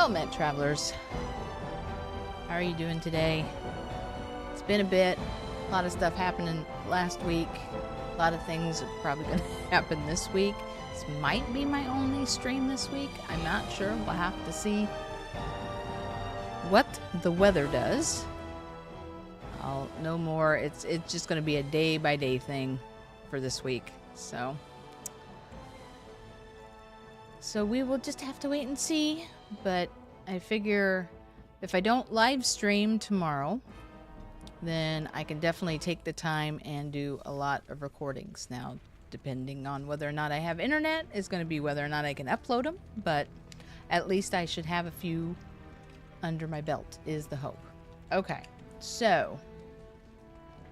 Well met, travelers. How are you doing today? It's been a bit. A lot of stuff happening last week. A lot of things are probably going to happen this week. This might be my only stream this week. I'm not sure. We'll have to see what the weather does. I'll know more. It's just going to be a day-by-day thing for this week. So we will just have to wait and see. But I figure if I don't live stream tomorrow, then I can definitely take the time and do a lot of recordings. Now, depending on whether or not I have internet, is going to be whether or not I can upload them. But at least I should have a few under my belt, is the hope. Okay, so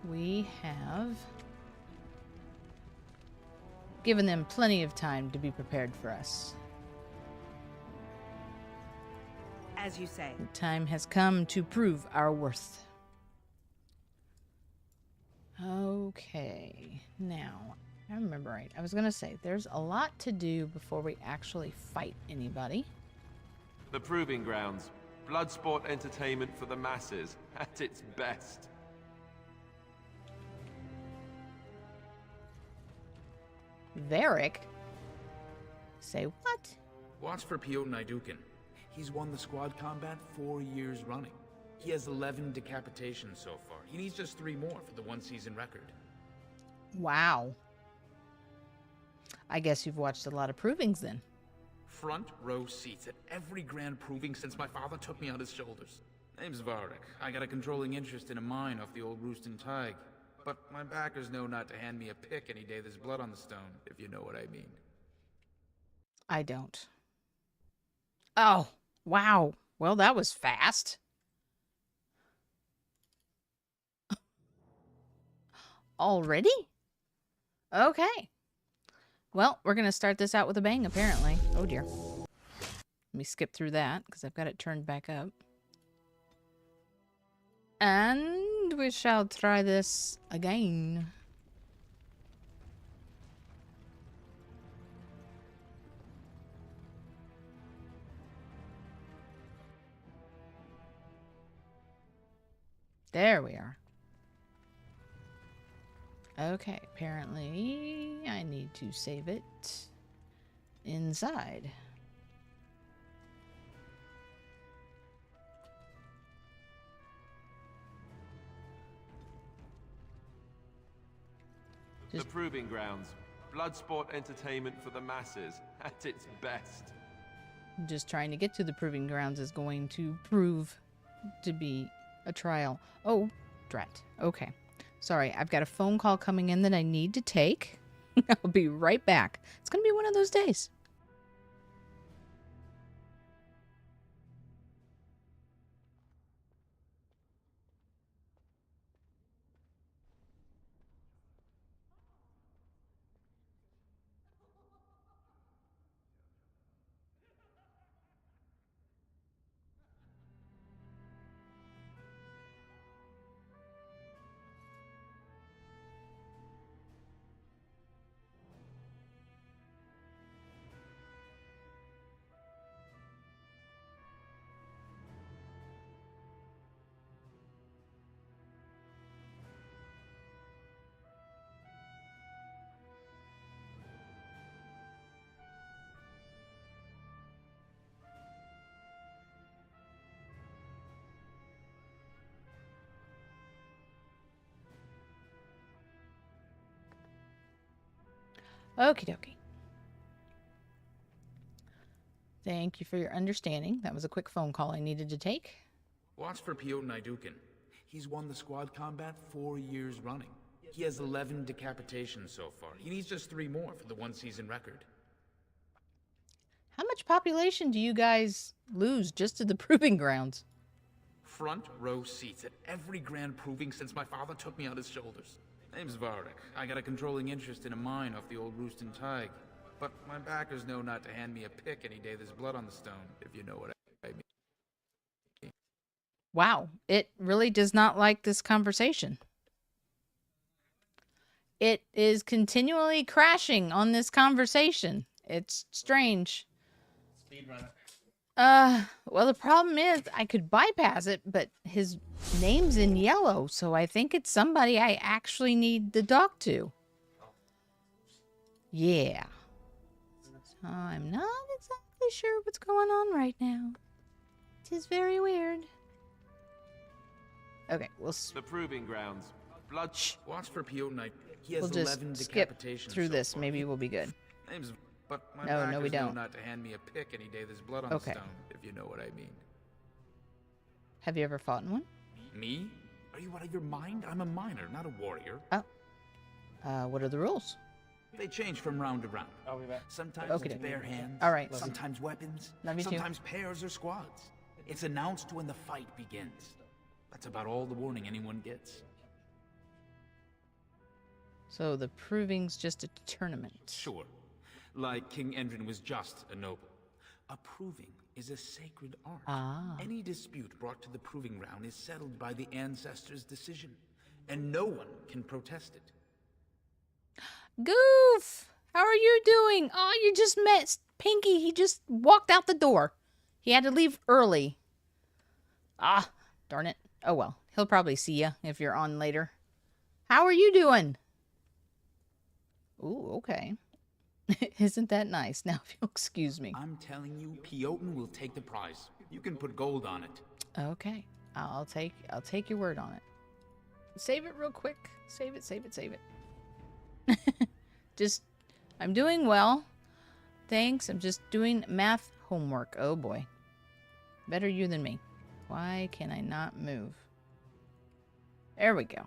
we have given them plenty of time to be prepared for us. As you say. The time has come to prove our worth. Okay, now, I remember right. I was going to say, there's a lot to do before we actually fight anybody. The Proving Grounds. Blood sport entertainment for the masses, at its best. Varric? Say what? Watch for Piotr Naidukin. He's won the squad combat 4 years running. He has 11 decapitations so far. He needs just 3 more for the one-season record. Wow. I guess you've watched a lot of provings then. Front row seats at every grand proving since my father took me on his shoulders. Name's Varric. I got a controlling interest in a mine off the old Roostin Tig. But my backers know not to hand me a pick any day there's blood on the stone, if you know what I mean. I don't. Oh, wow. Well, that was fast. Already? Okay. Well, we're going to start this out with a bang, apparently. Oh, dear. Let me skip through that, because I've got it turned back up. And we shall try this again. There we are. Okay, apparently I need to save it inside. The Proving Grounds. Blood sport entertainment for the masses, at its best. Just trying to get to the Proving Grounds is going to prove to be a trial. Oh, drat. Okay. Sorry, I've got a phone call coming in that I need to take. I'll be right back. It's going to be one of those days. Okie dokie. Thank you for your understanding. That was a quick phone call I needed to take. Watch for Piotr Naidukin. He's won the squad combat 4 years running. He has 11 decapitations so far. He needs just 3 more for the one-season record. How much population do you guys lose just to the Proving Grounds? Front row seats at every grand proving since my father took me on his shoulders. Name's Varric. I got a controlling interest in a mine off the old Roostin Tig. But my backers know not to hand me a pick any day there's blood on the stone, if you know what I mean. Wow, it really does not like this conversation. It is continually crashing on this conversation. It's strange. Speedrunner. Well, the problem is I could bypass it, but his name's in yellow, so I think it's somebody I actually need to talk to. Yeah. So I'm not exactly sure what's going on right now. It is very weird. Okay, The proving grounds. Blood. Watch for Pio Knight. He has we'll just 11 skip decapitations through so this. far. Maybe we'll be good. Name's, but my No, backers we know don't. not to hand me a pick any day there's blood on Okay. the stone, if you know what I mean. Have you ever fought in one? Me? Are you out of your mind? I'm a miner, not a warrior. Oh. What are the rules? They change from round to round. I'll be back. Sometimes Okay. it's bare hands. All right. Sometimes weapons. Love you too. Sometimes pairs or squads. It's announced when the fight begins. That's about all the warning anyone gets. So the proving's just a tournament. Sure. Like King Endrin was just a noble. A proving is a sacred art. Ah. Any dispute brought to the proving ground is settled by the ancestors' decision, and no one can protest it. Goof! How are you doing? Oh, you just met Pinky. He just walked out the door. He had to leave early. Ah, darn it. Oh well, he'll probably see you if you're on later. How are you doing? Ooh, okay. Isn't that nice? Now, if you'll excuse me. I'm telling you, Piotin will take the prize. You can put gold on it. Okay, I'll take your word on it. Save it real quick. Save it. I'm doing well. Thanks. I'm just doing math homework. Oh boy. Better you than me. Why can I not move? There we go.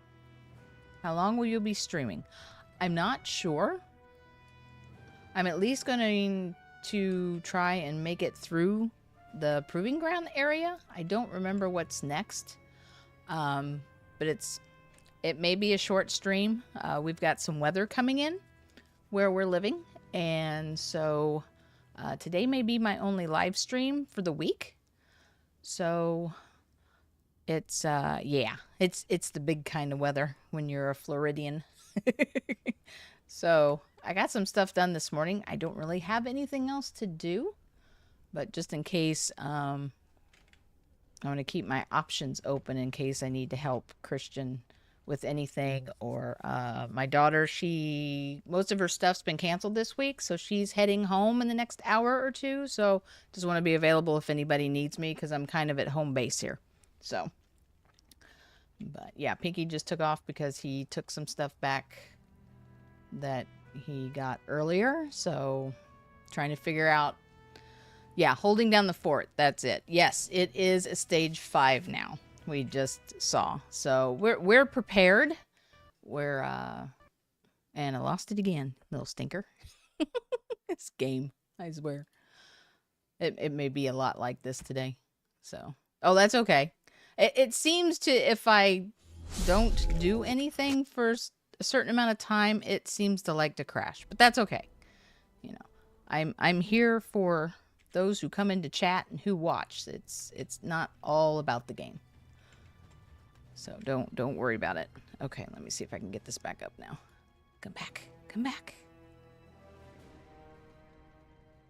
How long will you be streaming? I'm not sure. I'm at least going to try and make it through the proving ground area. I don't remember what's next. But it may be a short stream. We've got some weather coming in where we're living. And so today may be my only live stream for the week. So it's it's the big kind of weather when you're a Floridian. So I got some stuff done this morning. I don't really have anything else to do, but just in case, I'm going to keep my options open in case I need to help Christian with anything. Or my daughter, most of her stuff's been canceled this week, so she's heading home in the next hour or two. So just want to be available if anybody needs me, because I'm kind of at home base here. So, but yeah, Pinky just took off because he took some stuff back that he got earlier. So trying to figure out, yeah, holding down the fort. That's it. Yes, it is a stage 5 now. We just saw. So we're prepared. And I lost it again, little stinker. This game, I swear. It may be a lot like this today. So, oh, that's okay. It seems to, if I don't do anything for a certain amount of time, it seems to like to crash. But that's okay. You know, I'm here for those who come into chat and who watch. It's not all about the game. So don't worry about it. Okay, let me see if I can get this back up now. Come back.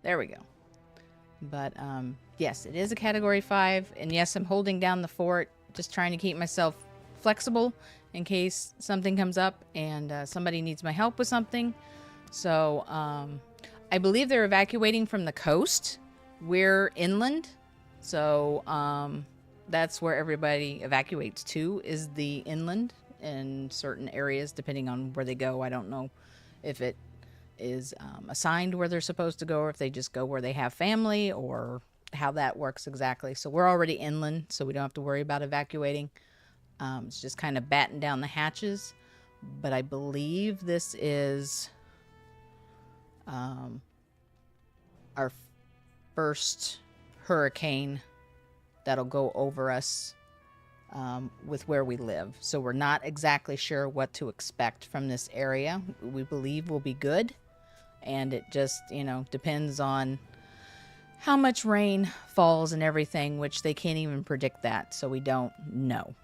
There we go. But yes, it is a category 5, and yes, I'm holding down the fort, just trying to keep myself flexible in case something comes up and somebody needs my help with something. So I believe they're evacuating from the coast. We're inland, so that's where everybody evacuates to, is the inland in certain areas, depending on where they go. I don't know if it is assigned where they're supposed to go, or if they just go where they have family, or how that works exactly. So we're already inland, so we don't have to worry about evacuating. It's just kind of batten down the hatches. But I believe this is our first hurricane that'll go over us with where we live. So we're not exactly sure what to expect from this area. We believe we'll be good. And it just, depends on how much rain falls and everything, which they can't even predict that. So we don't know.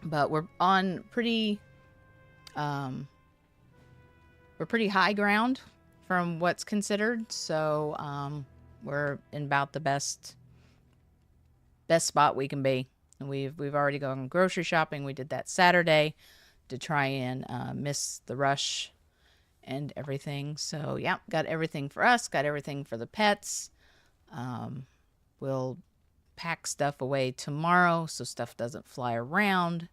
But we're on pretty high ground from what's considered. So we're in about the best spot we can be. And we've already gone grocery shopping. We did that Saturday to try and miss the rush and everything. So yeah, got everything for us, got everything for the pets. We'll pack stuff away tomorrow so stuff doesn't fly around.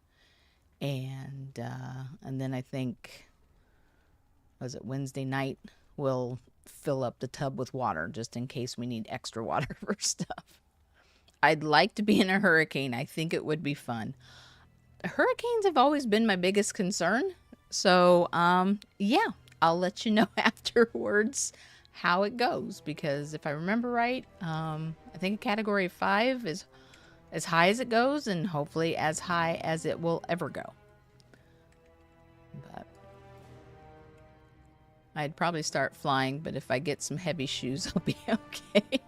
And then I think, was it Wednesday night, we'll fill up the tub with water just in case we need extra water for stuff. I'd like to be in a hurricane. I think it would be fun. Hurricanes have always been my biggest concern. So, yeah, I'll let you know afterwards how it goes. Because if I remember right, I think a category 5 is as high as it goes, and hopefully as high as it will ever go. But I'd probably start flying, but if I get some heavy shoes, I'll be okay.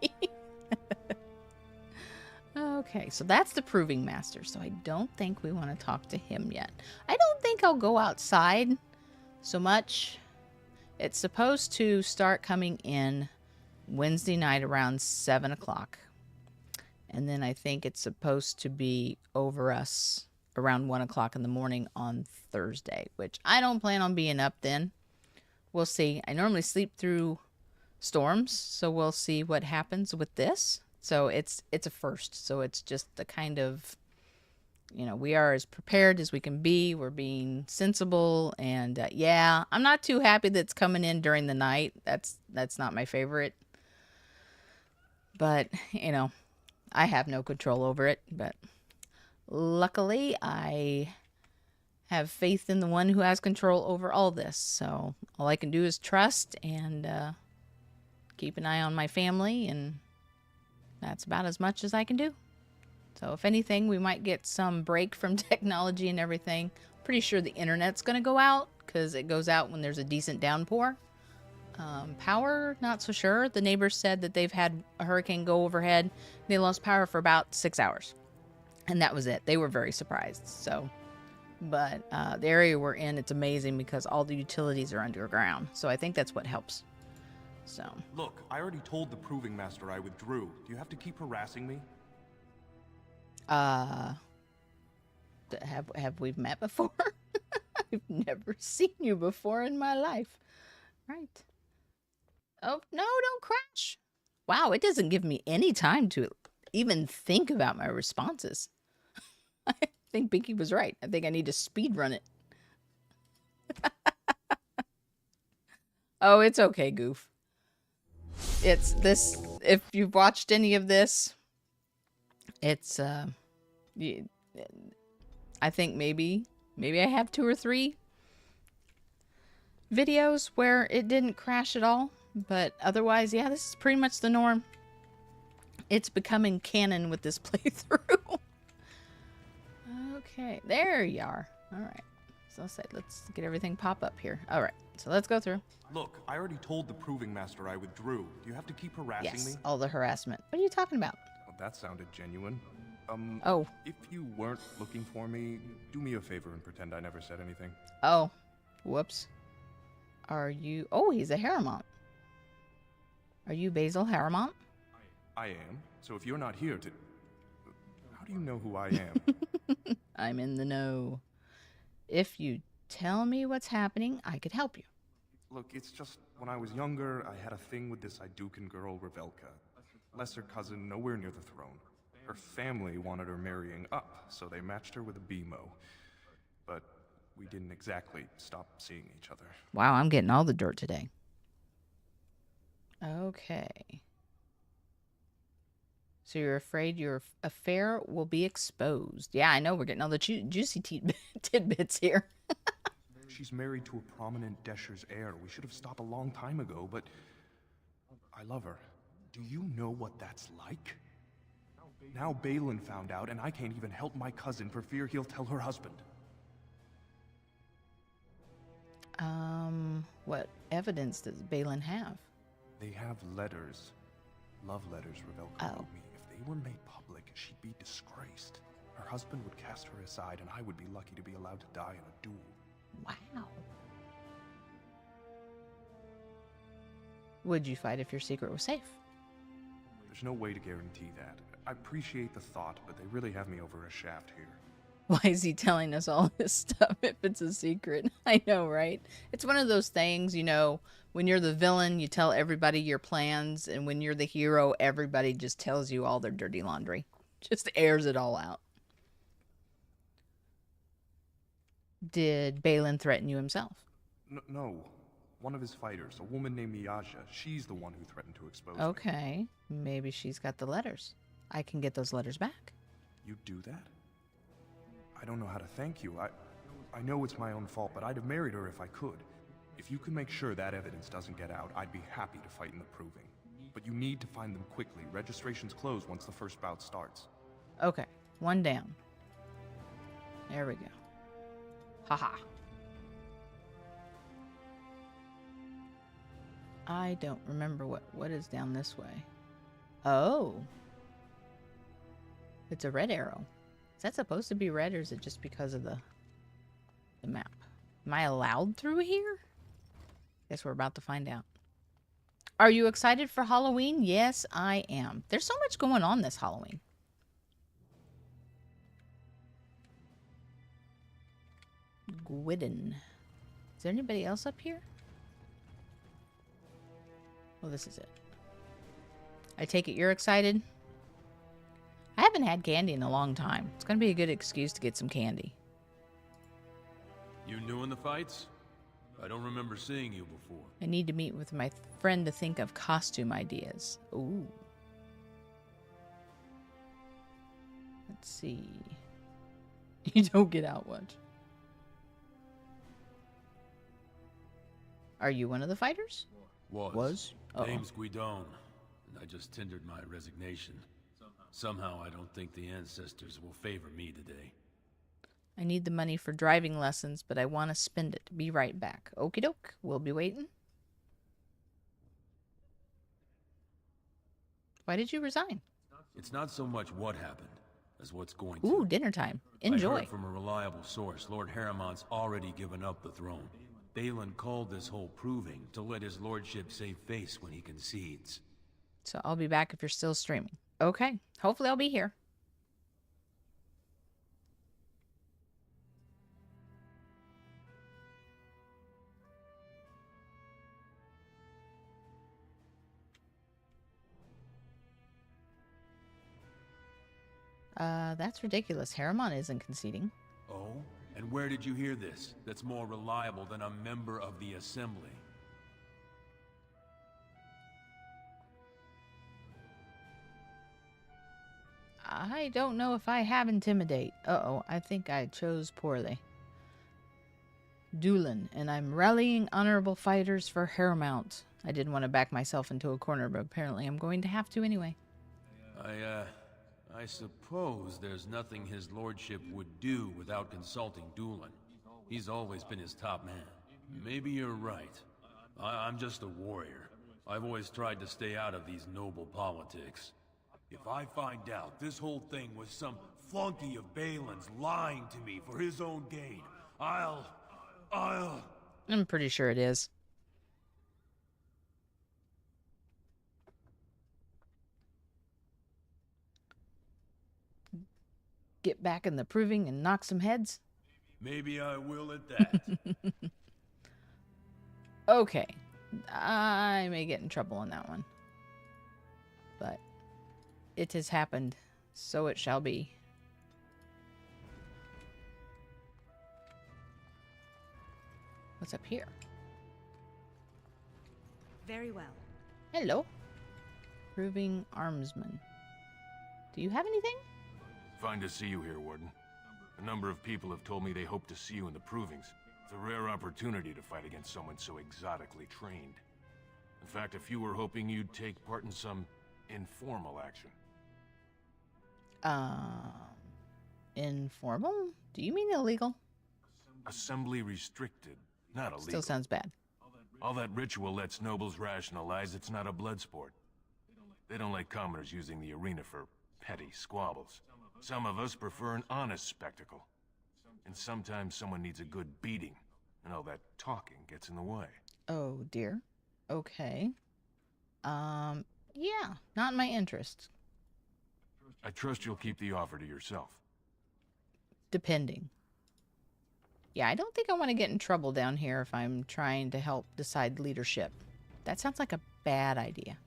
Okay, so that's the Proving Master. So I don't think we want to talk to him yet. I don't think I'll go outside so much. It's supposed to start coming in Wednesday night around 7 o'clock. And then I think it's supposed to be over us around 1 o'clock in the morning on Thursday, which I don't plan on being up then. We'll see. I normally sleep through storms, so we'll see what happens with this. So it's a first. So it's just the kind of, we are as prepared as we can be. We're being sensible. And yeah, I'm not too happy that it's coming in during the night. That's not my favorite. But, I have no control over it. But luckily, I have faith in the one who has control over all this. So all I can do is trust and keep an eye on my family, and that's about as much as I can do. So if anything, we might get some break from technology and everything. Pretty sure the internet's going to go out because it goes out when there's a decent downpour. Power, not so sure. The neighbors said that they've had a hurricane go overhead. They lost power for about 6 hours. And that was it. They were very surprised. So, but the area we're in, it's amazing because all the utilities are underground. So I think that's what helps. So. Look, I already told the Proving Master I withdrew. Do you have to keep harassing me? Have we met before? I've never seen you before in my life. Right. Oh, no, don't crash. Wow, it doesn't give me any time to even think about my responses. I think Binky was right. I think I need to speed run it. Oh, it's okay, Goof. It's this, if you've watched any of this, it's, I think maybe I have 2 or 3 videos where it didn't crash at all, but otherwise, yeah, this is pretty much the norm. It's becoming canon with this playthrough. Okay, there you are. All right, so let's get everything pop up here. All right, so let's go through. Look, I already told the Proving Master I withdrew. Do you have to keep harassing me? Yes, all the harassment. What are you talking about? Well, that sounded genuine. Oh. If you weren't looking for me, do me a favor and pretend I never said anything. Oh, whoops. Are you... Oh, he's a Harrimont. Are you Basil Harrimont? I am. So if you're not here to... How do you know who I am? I'm in the know. If you tell me what's happening, I could help you. Look, it's just, when I was younger, I had a thing with this Idukan girl, Revelka. Lesser cousin, nowhere near the throne. Her family wanted her marrying up, so they matched her with a BMO. But we didn't exactly stop seeing each other. Wow, I'm getting all the dirt today. Okay. So you're afraid your affair will be exposed. Yeah, I know, we're getting all the juicy tidbits here. She's married to a prominent Desher's heir. We should have stopped a long time ago, but I love her. Do you know what that's like? Now Balin found out, and I can't even help my cousin for fear he'll tell her husband. What evidence does Balin have? They have letters. Love letters, Revelka told me. If they were made public, she'd be disgraced. Her husband would cast her aside, and I would be lucky to be allowed to die in a duel. Wow. Would you fight if your secret was safe? There's no way to guarantee that. I appreciate the thought, but they really have me over a shaft here. Why is he telling us all this stuff if it's a secret? I know, right? It's one of those things, you know, when you're the villain, you tell everybody your plans, and when you're the hero, everybody just tells you all their dirty laundry. Just airs it all out. Did Balin threaten you himself? No. One of his fighters, a woman named Miyaja, she's the one who threatened to expose me. Okay. Maybe she's got the letters. I can get those letters back. You do that? I don't know how to thank you. I know it's my own fault, but I'd have married her if I could. If you can make sure that evidence doesn't get out, I'd be happy to fight in the proving. But you need to find them quickly. Registrations close once the first bout starts. Okay. One down. There we go. Haha. I don't remember what is down this way. Oh. It's a red arrow. Is that supposed to be red, or is it just because of the map? Am I allowed through here? Guess we're about to find out. Are you excited for Halloween? Yes, I am. There's so much going on this Halloween. Gwydden. Is there anybody else up here? Well, this is it. I take it you're excited? I haven't had candy in a long time. It's going to be a good excuse to get some candy. You new in the fights? I don't remember seeing you before. I need to meet with my friend to think of costume ideas. Ooh. Let's see. You don't get out much. Are you one of the fighters? Was? Uh-oh. Name's Guidon, and I just tendered my resignation. Somehow I don't think the ancestors will favor me today. I need the money for driving lessons, but I want to spend it. Be right back. Okie doke. We'll be waiting. Why did you resign? It's not so much what happened as what's going to. Ooh, dinner time. Enjoy. I heard from a reliable source, Lord Harriman's already given up the throne. Balin called this whole proving to let his lordship save face when he concedes. So I'll be back if you're still streaming. Okay. Hopefully I'll be here. That's ridiculous. Harriman isn't conceding. Oh? And where did you hear this? That's more reliable than a member of the Assembly. I don't know if I have intimidate. Uh-oh, I think I chose poorly. Doolin, and I'm rallying honorable fighters for Harrimount. I didn't want to back myself into a corner, but apparently I'm going to have to anyway. I suppose there's nothing his lordship would do without consulting Doolin. He's always been his top man. Maybe you're right. I'm just a warrior. I've always tried to stay out of these noble politics. If I find out this whole thing was some flunky of Balin's lying to me for his own gain, I'm pretty sure it is. Get back in the proving and knock some heads? Maybe I will at that. Okay. I may get in trouble on that one. But it has happened, so it shall be. What's up here? Very well. Hello. Proving armsman. Do you have anything? Fine to see you here, Warden. A number of people have told me they hope to see you in the provings. It's a rare opportunity to fight against someone so exotically trained. In fact, a few were hoping you'd take part in some informal action. Informal? Do you mean illegal? Assembly restricted, not illegal. Still sounds bad. All that ritual lets nobles rationalize it's not a blood sport. They don't like commoners using the arena for petty squabbles. Some of us prefer an honest spectacle. And sometimes someone needs a good beating, and all that talking gets in the way. Oh, dear. Okay. yeah, not my interest. I trust you'll keep the offer to yourself. Depending. Yeah, I don't think I want to get in trouble down here if I'm trying to help decide leadership. That sounds like a bad idea.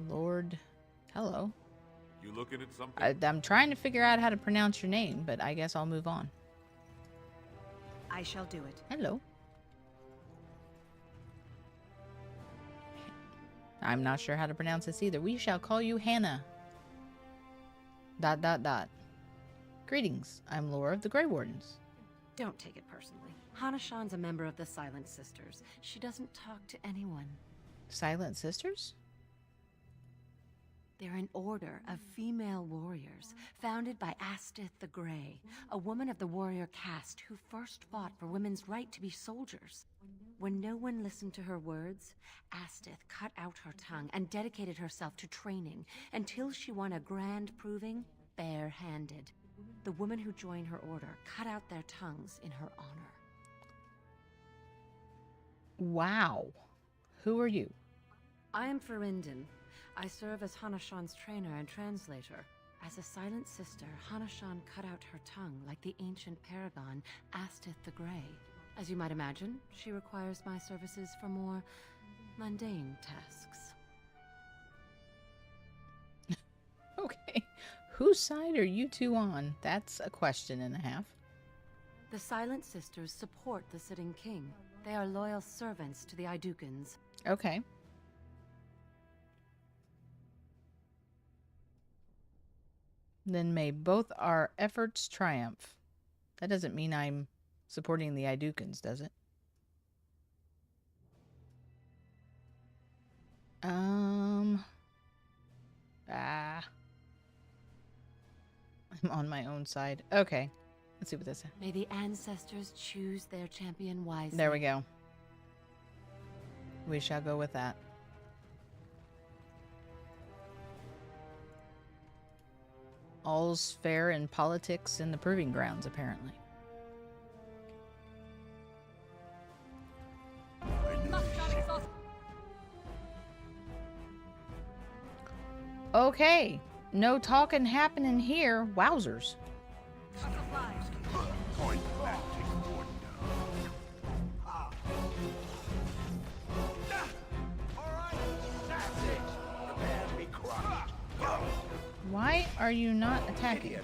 Lord, hello. You looking at something? I'm trying to figure out how to pronounce your name, but I guess I'll move on. I shall do it. Hello. I'm not sure how to pronounce this either. We shall call you Hannah. ... Greetings. I'm Laura of the Grey Wardens. Don't take it personally. Hana-shan's a member of the Silent Sisters. She doesn't talk to anyone. Silent Sisters? They're an order of female warriors, founded by Astith the Grey, a woman of the warrior caste who first fought for women's right to be soldiers. When no one listened to her words, Astith cut out her tongue and dedicated herself to training until she won a grand proving bare-handed. The women who joined her order cut out their tongues in her honor. Wow. Who are you? I am Farinden. I serve as Hana-shan's trainer and translator. As a silent sister, Hana-shan cut out her tongue like the ancient paragon Astith the Grey. As you might imagine, she requires my services for more mundane tasks. Okay. Whose side are you two on? That's a question and a half. The Silent Sisters support the sitting king. They are loyal servants to the Idukans. Okay. Then may both our efforts triumph. That doesn't mean I'm supporting the Idukans, does it? I'm on my own side. Okay. Let's see what this is. May the ancestors choose their champion wisely. There we go. We shall go with that. All's fair in politics in the proving grounds, apparently. Okay. No talking happening here. Wowzers. Why are you not attacking?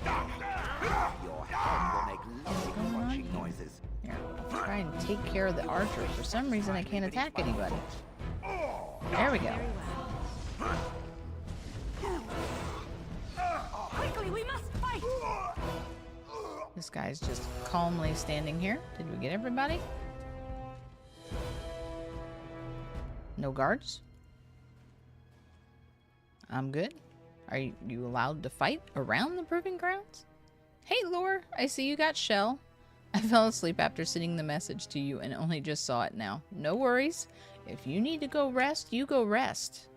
What's going on here? Here, I'll try and take care of the archer. For some reason, I can't attack anybody. There we go. Quickly, we must fight! This guy's just calmly standing here. Did we get everybody? No guards? I'm good. Are you allowed to fight around the proving grounds? Hey, Lore, I see you got shell. I fell asleep after sending the message to you and only just saw it now. No worries. If you need to go rest, you go rest.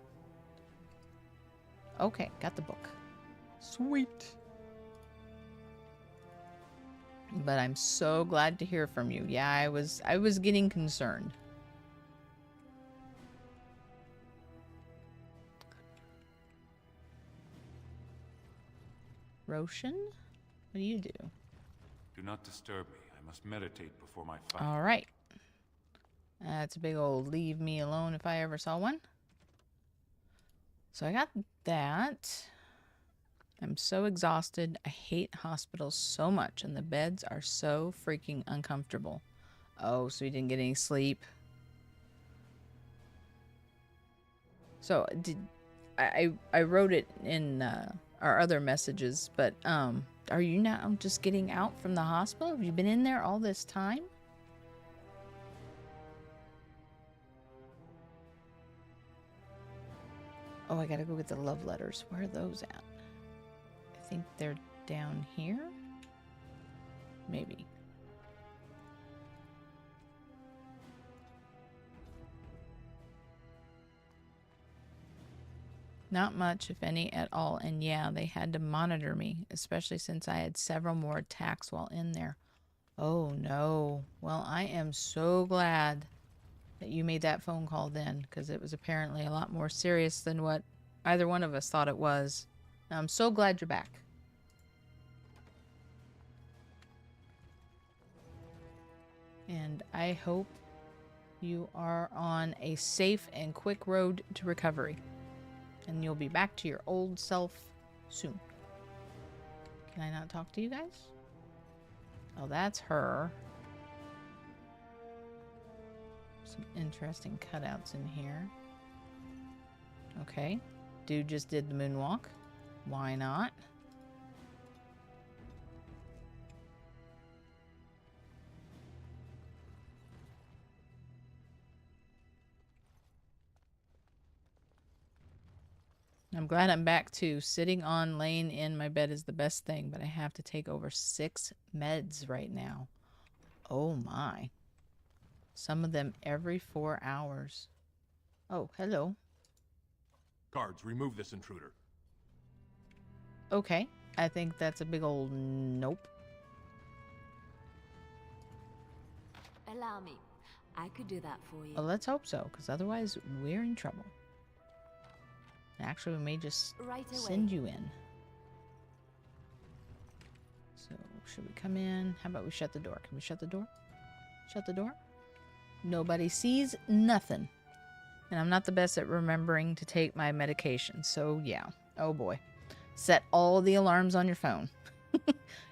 Okay, got the book. Sweet. But I'm so glad to hear from you. Yeah, I was getting concerned. Roshan? What do you do? Do not disturb me. I must meditate before my fight. All right. That's a big old leave me alone if I ever saw one. So I got that. I'm so exhausted. I hate hospitals so much, and the beds are so freaking uncomfortable. Oh, so you didn't get any sleep. So I wrote it in our other messages, but are you now just getting out from the hospital? Have you been in there all this time? Oh, I gotta go get the love letters. Where are those at? I think they're down here? Maybe. Not much, if any, at all. And yeah, they had to monitor me, especially since I had several more attacks while in there. Oh, no. Well, I am so glad that you made that phone call then, because it was apparently a lot more serious than what either one of us thought it was. I'm so glad you're back. And I hope you are on a safe and quick road to recovery. And you'll be back to your old self soon. Can I not talk to you guys? Oh, that's her. Some interesting cutouts in here. Okay. Dude just did the moonwalk. Why not? I'm glad I'm back to sitting on laying in my bed is the best thing, but I have to take over 6 meds right now. Oh my. Some of them every 4 hours. Oh, hello. Guards, remove this intruder. Okay. I think that's a big old nope. Allow me. I could do that for you. Well, let's hope so, because otherwise we're in trouble. Actually, we may just send you in. So, should we come in? How about we shut the door? Can we shut the door? Shut the door? Nobody sees nothing. And I'm not the best at remembering to take my medication. So, yeah. Oh, boy. Set all the alarms on your phone.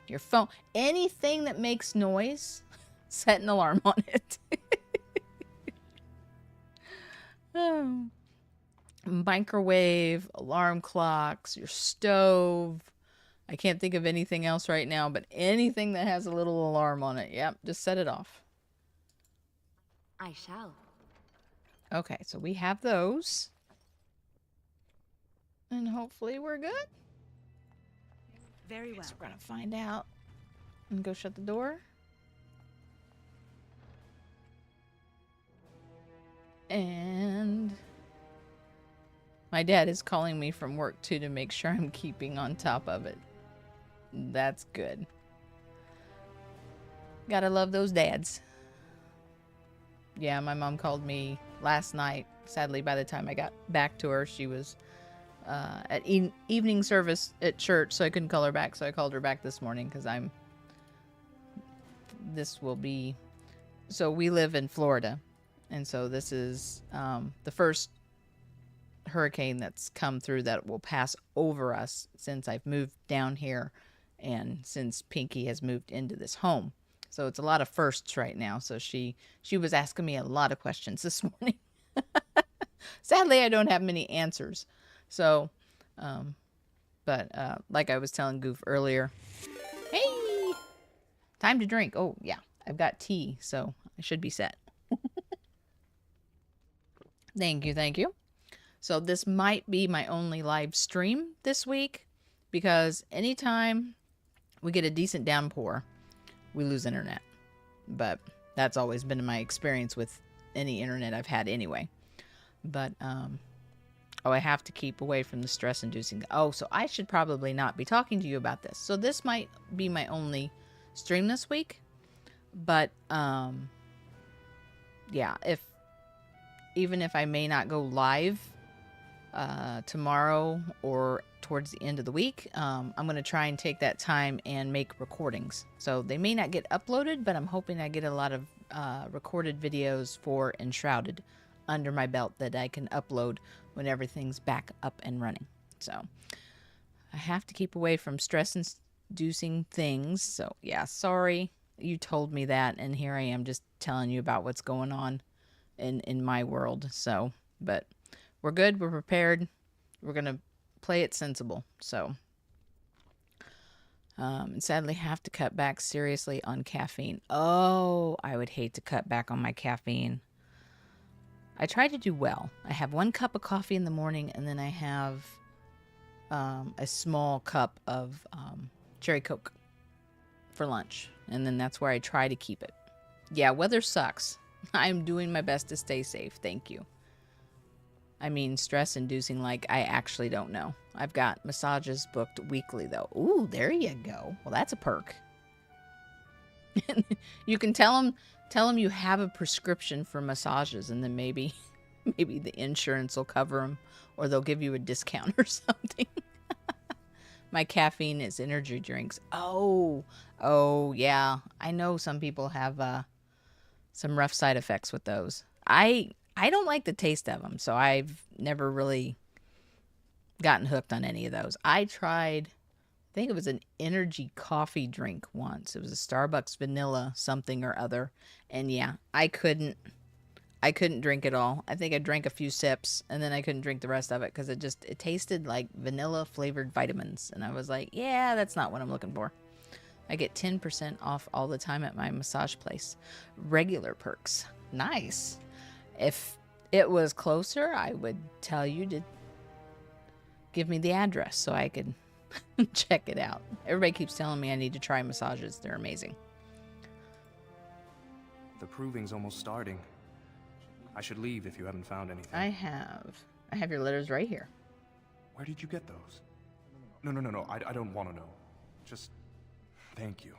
Your phone. Anything that makes noise, set an alarm on it. Oh. Microwave, alarm clocks, your stove. I can't think of anything else right now, but anything that has a little alarm on it. Yep, just set it off. I shall. Okay, so we have those. And hopefully we're good. Very well. So we're going to find out and go shut the door. And my dad is calling me from work too to make sure I'm keeping on top of it. That's good. Gotta love those dads. Yeah, my mom called me last night. Sadly, by the time I got back to her, she was at evening service at church, so I couldn't call her back. So I called her back this morning because this will be... So we live in Florida, and so this is the first hurricane that's come through that will pass over us since I've moved down here and since Pinky has moved into this home. So it's a lot of firsts right now. So she was asking me a lot of questions this morning. Sadly, I don't have many answers. So, but like I was telling Goof earlier, hey, time to drink. Oh yeah, I've got tea, so I should be set. Thank you, thank you. So this might be my only live stream this week because anytime we get a decent downpour, we lose internet. But that's always been my experience with any internet I've had anyway. But, oh, I have to keep away from the stress-inducing. Oh, so I should probably not be talking to you about this. So this might be my only stream this week. But, yeah, even if I may not go live tomorrow or towards the end of the week, I'm going to try and take that time and make recordings. So they may not get uploaded, but I'm hoping I get a lot of recorded videos for Enshrouded under my belt that I can upload when everything's back up and running. So I have to keep away from stress-inducing things. So yeah, sorry you told me that, and here I am just telling you about what's going on in my world. So, but we're good. We're prepared. We're going to play it sensible. So, and sadly have to cut back seriously on caffeine. Oh, I would hate to cut back on my caffeine. I try to do well. I have 1 cup of coffee in the morning, and then I have a small cup of cherry Coke for lunch. And then that's where I try to keep it. Yeah, weather sucks. I'm doing my best to stay safe. Thank you. I mean, stress-inducing, like, I actually don't know. I've got massages booked weekly, though. Ooh, there you go. Well, that's a perk. You can tell them you have a prescription for massages, and then maybe the insurance will cover them, or they'll give you a discount or something. My caffeine is energy drinks. Oh, yeah. I know some people have some rough side effects with those. I don't like the taste of them, so I've never really gotten hooked on any of those. I tried, I think it was an energy coffee drink once. It was a Starbucks vanilla something or other, and yeah, I couldn't drink it all. I think I drank a few sips, and then I couldn't drink the rest of it because it tasted like vanilla flavored vitamins, and I was like, yeah, that's not what I'm looking for. I get 10% off all the time at my massage place. Regular perks. Nice. If it was closer, I would tell you to give me the address so I could check it out. Everybody keeps telling me I need to try massages. They're amazing. The proving's almost starting. I should leave if you haven't found anything. I have your letters right here. Where did you get those? No. I don't want to know. Just thank you.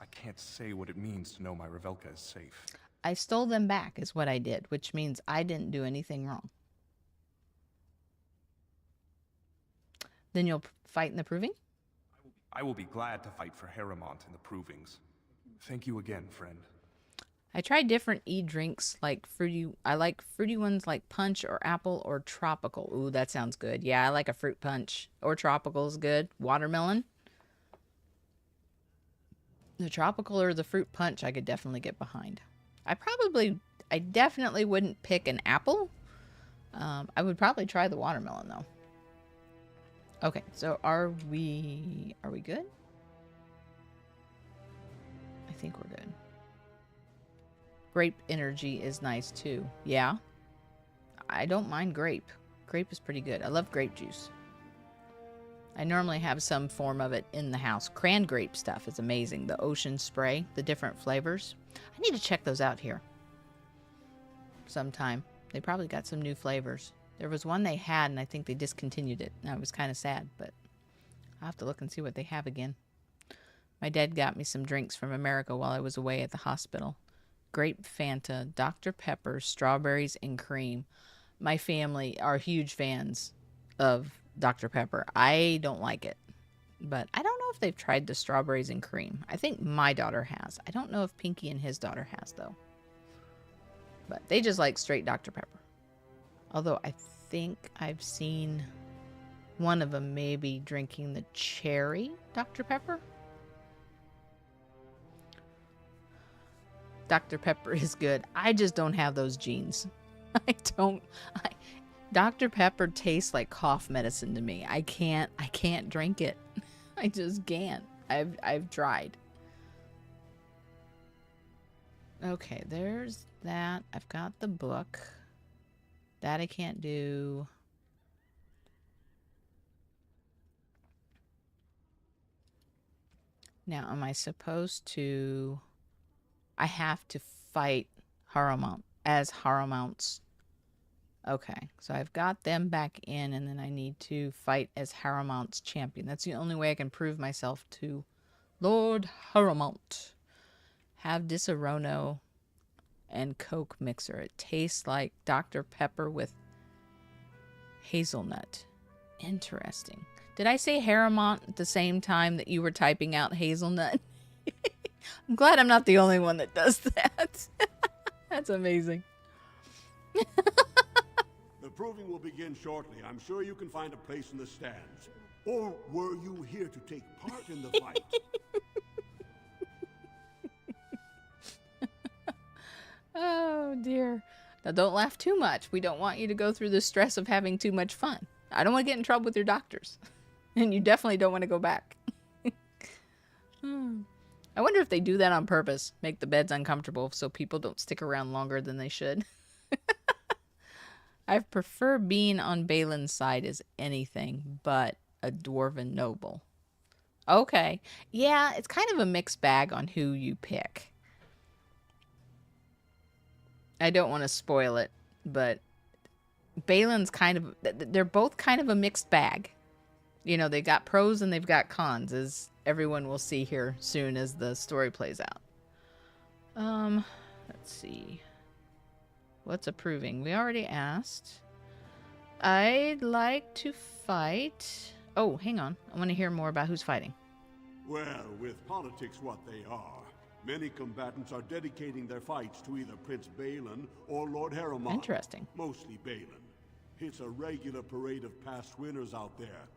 I can't say what it means to know my Revelka is safe. I stole them back is what I did, which means I didn't do anything wrong. Then you'll fight in the proving? I will be glad to fight for Harrowmont in the provings. Thank you again, friend. I tried different e-drinks like fruity. I like fruity ones like punch or apple or tropical. Ooh, that sounds good. Yeah, I like a fruit punch. Or tropical is good. Watermelon. The tropical or the fruit punch I could definitely get behind. I definitely wouldn't pick an apple. I would probably try the watermelon though. Okay, so are we good? I think we're good. Grape energy is nice too. Yeah. I don't mind grape. Grape is pretty good. I love grape juice. I normally have some form of it in the house. Cran grape stuff is amazing. The ocean spray, the different flavors. I need to check those out here sometime. They probably got some new flavors. There was one they had, and I think they discontinued it. And I was kind of sad, but I'll have to look and see what they have again. My dad got me some drinks from America while I was away at the hospital. Grape Fanta, Dr. Pepper, strawberries, and cream. My family are huge fans of Dr. Pepper. I don't like it, but I don't know if they've tried the strawberries and cream. I think my daughter has. I don't know if Pinky and his daughter has, though. But they just like straight Dr. Pepper. Although I think I've seen one of them maybe drinking the cherry Dr. Pepper. Dr. Pepper is good. I just don't have those genes. Dr. Pepper tastes like cough medicine to me. I can't drink it. I just can't. I've tried. Okay, there's that. I've got the book. That I can't do. Now, am I supposed to... I have to fight Harrowmont as Harrowmont's. Okay, so I've got them back in, and then I need to fight as Harrowmont's champion. That's the only way I can prove myself to Lord Harrowmont. Have Disaronno and Coke mixer. It tastes like Dr. Pepper with hazelnut. Interesting. Did I say Harrowmont at the same time that you were typing out hazelnut? I'm glad I'm not the only one that does that. That's amazing. The proving will begin shortly. I'm sure you can find a place in the stands. Or were you here to take part in the fight? Oh, dear. Now, don't laugh too much. We don't want you to go through the stress of having too much fun. I don't want to get in trouble with your doctors. And you definitely don't want to go back. I wonder if they do that on purpose. Make the beds uncomfortable so people don't stick around longer than they should. I prefer being on Balin's side as anything but a dwarven noble. Okay. Yeah, it's kind of a mixed bag on who you pick. I don't want to spoil it, but Balin's kind of... They're both kind of a mixed bag. You know, they got pros and they've got cons, as everyone will see here soon as the story plays out. Let's see. What's approving? We already asked. I'd like to fight. Oh, hang on. I want to hear more about who's fighting. Well, with politics what they are, many combatants are dedicating their fights to either Prince Balin or Lord Harriman. Interesting. Mostly Balin. It's a regular parade of past winners out there.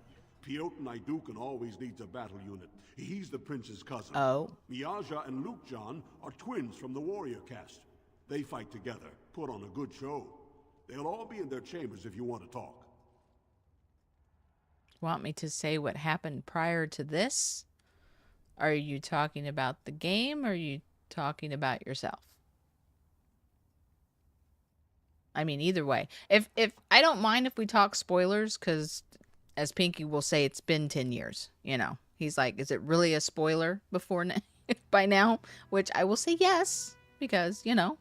Piotr Naidukan always needs a battle unit. He's the prince's cousin. Oh. Miaja and Lukejan are twins from the warrior caste. They fight together, put on a good show. They'll all be in their chambers if you want to talk. Want me to say what happened prior to this? Are you talking about the game, or are you talking about yourself? I mean, either way. If I don't mind if we talk spoilers, because as Pinky will say, it's been 10 years. You know, he's like, is it really a spoiler by now? Which I will say yes, because, you know,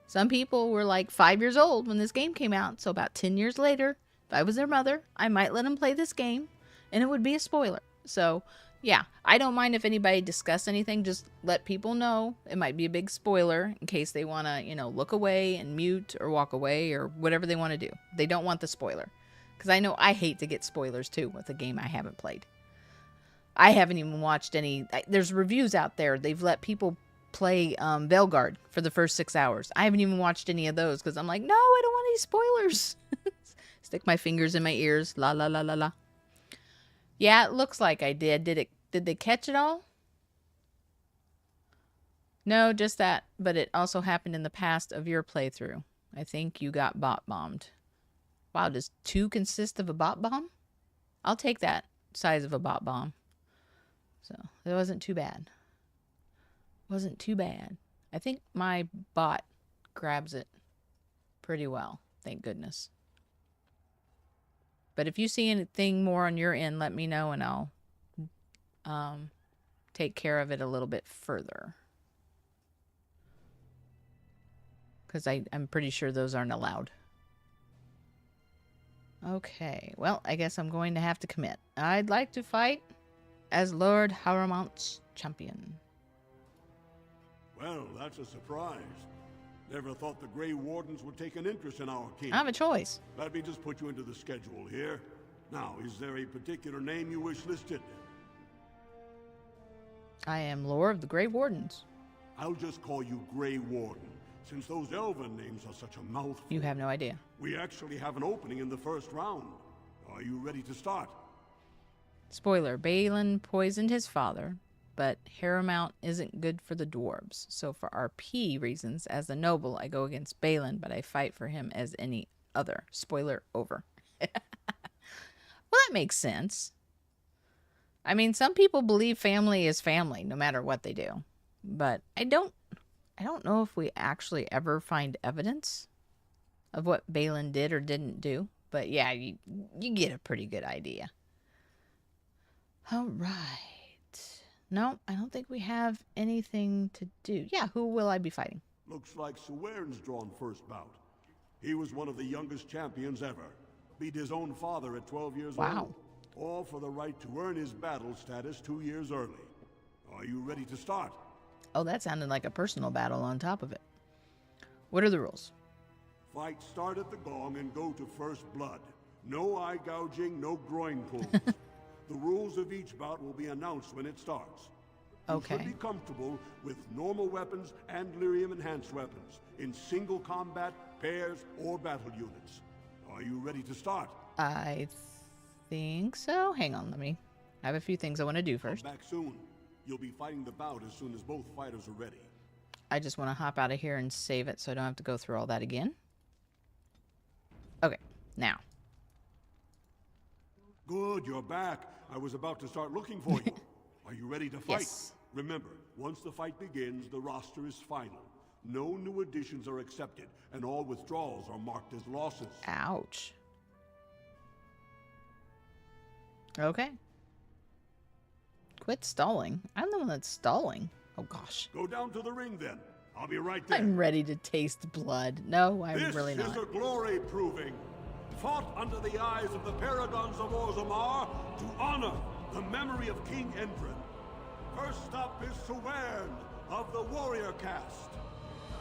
some people were like 5 years old when this game came out. So about 10 years later, if I was their mother, I might let them play this game and it would be a spoiler. So yeah, I don't mind if anybody discuss anything. Just let people know it might be a big spoiler in case they want to, you know, look away and mute or walk away or whatever they want to do. They don't want the spoiler. Because I know I hate to get spoilers too with a game I haven't played. I haven't even watched any. There's reviews out there. They've let people play Veilguard for the first 6 hours. I haven't even watched any of those because I'm like, no, I don't want any spoilers. Stick my fingers in my ears. La la la la la. Yeah, it looks like I did. Did they catch it all? No, just that. But it also happened in the past of your playthrough. I think you got bot bombed. Wow, does 2 consist of a bot bomb? I'll take that size of a bot bomb. So, it wasn't too bad. Wasn't too bad. I think my bot grabs it pretty well. Thank goodness. But if you see anything more on your end, let me know and I'll take care of it a little bit further. Because I'm pretty sure those aren't allowed. Okay, well, I guess I'm going to have to commit. I'd like to fight as Lord Harriman's champion. Well, that's a surprise. Never thought the Grey Wardens would take an interest in our king. I have a choice. Let me just put you into the schedule here. Now, is there a particular name you wish listed? I am Lord of the Grey Wardens. I'll just call you Grey Warden, since those elven names are such a mouthful. You have no idea. We actually have an opening in the first round. Are you ready to start? Spoiler, Balin poisoned his father, but Harriman isn't good for the dwarves. So for RP reasons, as a noble, I go against Balin, but I fight for him as any other. Spoiler over. Well, that makes sense. I mean, some people believe family is family, no matter what they do. But I don't know if we actually ever find evidence of what Balin did or didn't do. But yeah, you get a pretty good idea. All right. No, I don't think we have anything to do. Yeah, who will I be fighting? Looks like Suwern's drawn first bout. He was one of the youngest champions ever. Beat his own father at 12 years old. All for the right to earn his battle status 2 years early. Are you ready to start? Oh, that sounded like a personal battle on top of it. What are the rules? Fight start at the gong and go to first blood. No eye gouging, no groin pulls. The rules of each bout will be announced when it starts. You should be comfortable with normal weapons and lyrium-enhanced weapons in single combat, pairs, or battle units. Are you ready to start? I think so. Hang on, I have a few things I want to do first. Come back soon. You'll be fighting the bout as soon as both fighters are ready. I just want to hop out of here and save it so I don't have to go through all that again. Okay, now. Good, you're back. I was about to start looking for you. Are you ready to fight? Yes. Remember, once the fight begins, the roster is final. No new additions are accepted, and all withdrawals are marked as losses. Ouch. Okay. Quit stalling. I'm the one that's stalling. Oh, gosh. Go down to the ring, then. I'll be right there. I'm ready to taste blood. No, I'm really not. This is a glory proving. fought under the eyes of the paragons of Orzammar to honor the memory of King Endrin. First up is Sewern of the warrior caste.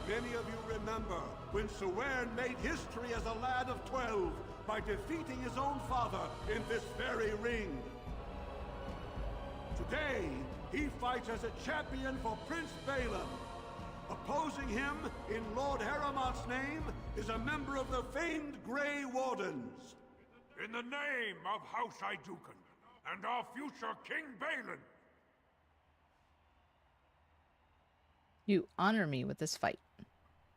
Many of you remember when Sewern made history as a lad of 12 by defeating his own father in this very ring. Today, he fights as a champion for Prince Balin. Opposing him, in Lord Heramont's name, is a member of the famed Grey Wardens. In the name of House Iduken and our future King Balin. You honor me with this fight.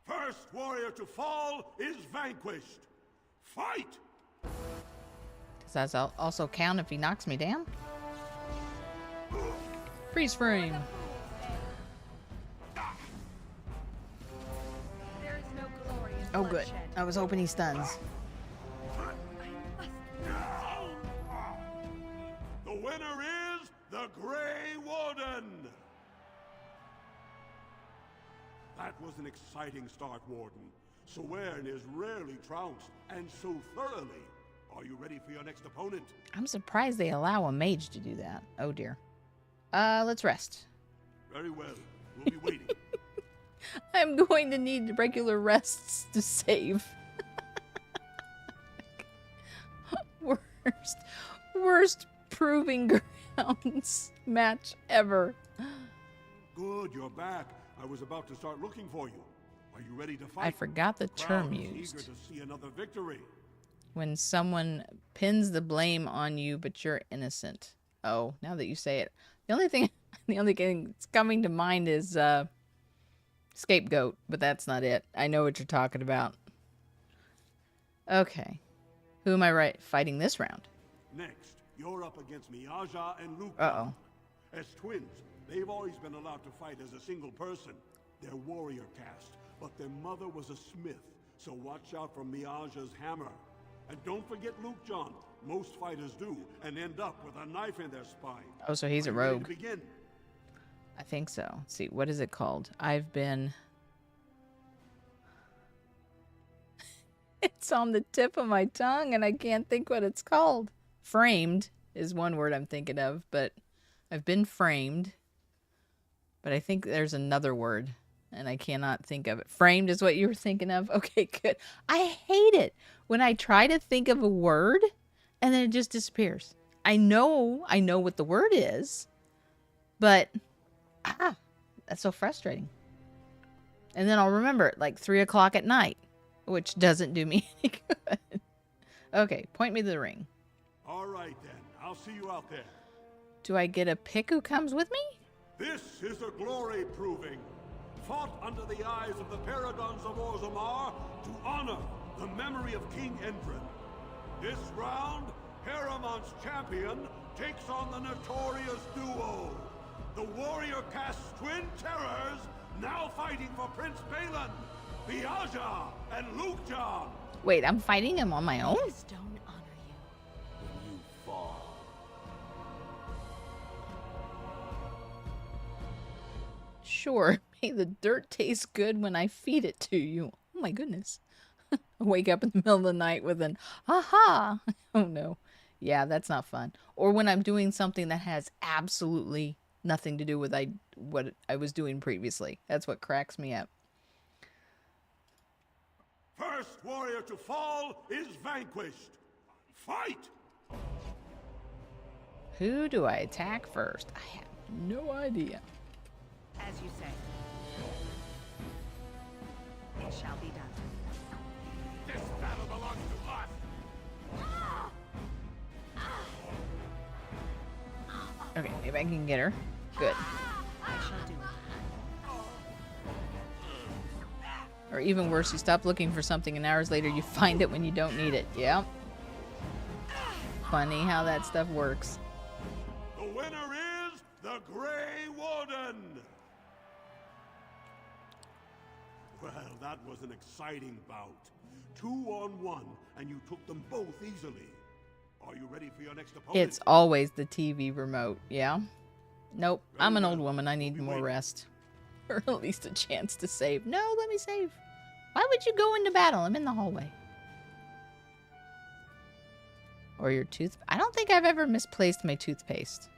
First warrior to fall is vanquished. Fight! Does that also count if he knocks me down? Freeze frame. Oh good. I was hoping he stuns. The winner is the Grey Warden! That was an exciting start, Warden. Sewern is rarely trounced, and so thoroughly. Are you ready for your next opponent? I'm surprised they allow a mage to do that. Oh dear. Let's rest. Very well. We'll be waiting. I'm going to need regular rests to save. Worst proving grounds match ever. Good, you're back. I was about to start looking for you. Are you ready to fight? I forgot the term Crowd is used. eager to see another victory. When someone pins the blame on you, but you're innocent. Oh, now that you say it. The only thing that's coming to mind is scapegoat, but that's not it. I know what you're talking about. Okay. Who am I fighting this round? Next, you're up against Miaja and Luke. Uh-oh. As twins, they've always been allowed to fight as a single person. They're warrior caste, but their mother was a smith, so watch out for Miaja's hammer. And don't forget Luke John. Most fighters do, and end up with a knife in their spine. Oh, so he's a Are you ready rogue. to begin? I think so. Let's see, what is it called? I've been... It's on the tip of my tongue, and I can't think what it's called. Framed is one word I'm thinking of, but I've been framed. But I think there's another word, and I cannot think of it. Framed is what you were thinking of? Okay, good. I hate it when I try to think of a word, and then it just disappears. I know what the word is, but... that's so frustrating. And then I'll remember it like 3 o'clock at night, which doesn't do me any good. Okay, point me to the ring. All right, then. I'll see you out there. Do I get a pick who comes with me? This is a glory proving. Fought under the eyes of the paragons of Orzammar to honor the memory of King Endrin. This round, Heramont's champion takes on the notorious duo. The warrior caste twin terrors, now fighting for Prince Balin, Miaja and Luke John. Wait, I'm fighting him on my own? May the stone honor you. When you fall. Sure, may the dirt taste good when I feed it to you. Oh my goodness. I wake up in the middle of the night with an aha. Oh no. Yeah, that's not fun. Or when I'm doing something that has absolutely nothing to do with what I was doing previously. That's what cracks me up. First warrior to fall is vanquished. Fight! Who do I attack first? I have no idea. As you say. It shall be done. This battle belongs to us! Okay, maybe I can get her. Good. I shall do it. Or even worse, you stop looking for something and hours later you find it when you don't need it. Yeah. Funny how that stuff works. The winner is the Grey Warden. Well, that was an exciting bout. 2-on-1, and you took them both easily. Are you ready for your next opponent? It's always the TV remote, yeah? Nope, Very I'm an well. old woman. I need We'll be more waiting. rest. Or at least a chance to save. No, let me save. Why would you go into battle? I'm in the hallway. Or your tooth... I don't think I've ever misplaced my toothpaste.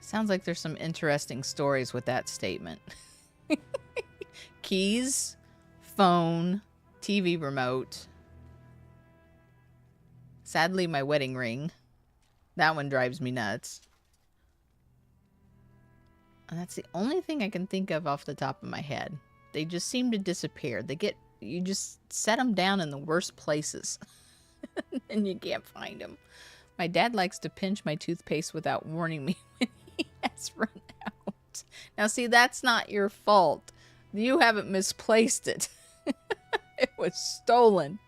Sounds like there's some interesting stories with that statement. Keys, phone, TV remote. Sadly, my wedding ring. That one drives me nuts. And that's the only thing I can think of off the top of my head. They just seem to disappear. You just set them down in the worst places. And you can't find them. My dad likes to pinch my toothpaste without warning me when he has run out. Now see, that's not your fault. You haven't misplaced it. It was stolen.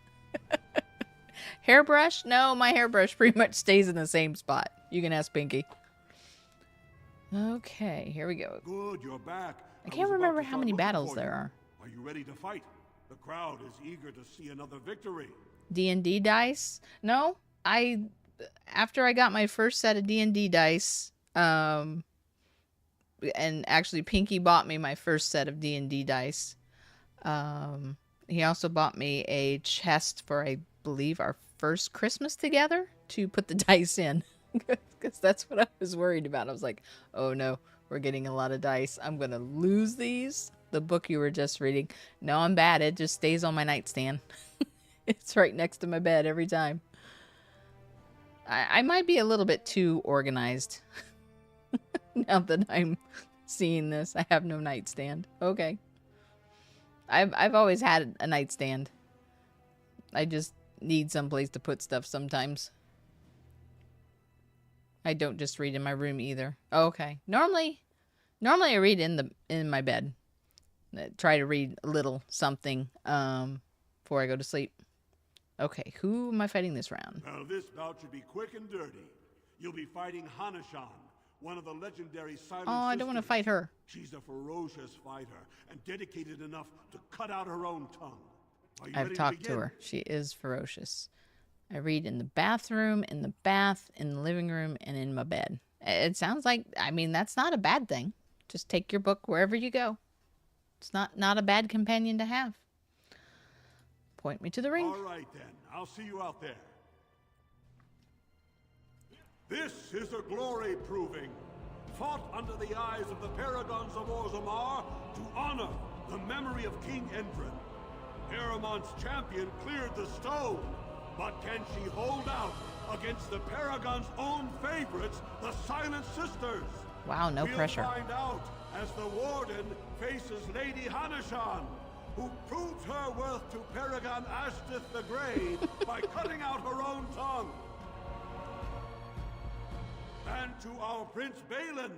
Hairbrush? No, my hairbrush pretty much stays in the same spot. You can ask Pinky. Okay, here we go. Good, you're back. I can't remember how many battles there are. Are you ready to fight? The crowd is eager to see another victory. D&D dice? No, after I got my first set of D&D dice, and actually Pinky bought me my first set of D&D dice. He also bought me a chest for, I believe, our first Christmas together to put the dice in. Because that's what I was worried about. I was like, oh no, we're getting a lot of dice. I'm going to lose these. The book you were just reading. No, I'm bad. It just stays on my nightstand. It's right next to my bed every time. I might be a little bit too organized. Now that I'm seeing this, I have no nightstand. Okay. I've always had a nightstand. I just need someplace to put stuff sometimes. I don't just read in my room either. Oh, okay. Normally I read in my bed. I try to read a little something before I go to sleep. Okay, who am I fighting this round? Now this bout should be quick and dirty. You'll be fighting Hanashan, one of the legendary silent Oh, I don't want to fight her. She's a ferocious fighter and dedicated enough to cut out her own tongue. I've talked to her. She is ferocious. I read in the bathroom, in the bath, in the living room, and in my bed. It sounds like, I mean, that's not a bad thing. Just take your book wherever you go. It's not a bad companion to have. Point me to the ring. All right, then. I'll see you out there. This is a glory proving, fought under the eyes of the paragons of Orzammar to honor the memory of King Endrin. Aramont's champion cleared the stone, but can she hold out against the Paragon's own favorites, the Silent Sisters? Wow, no pressure. We'll find out as the Warden faces Lady Hanashan, who proves her worth to Paragon Astith the Grey by cutting out her own tongue. And to our Prince Balin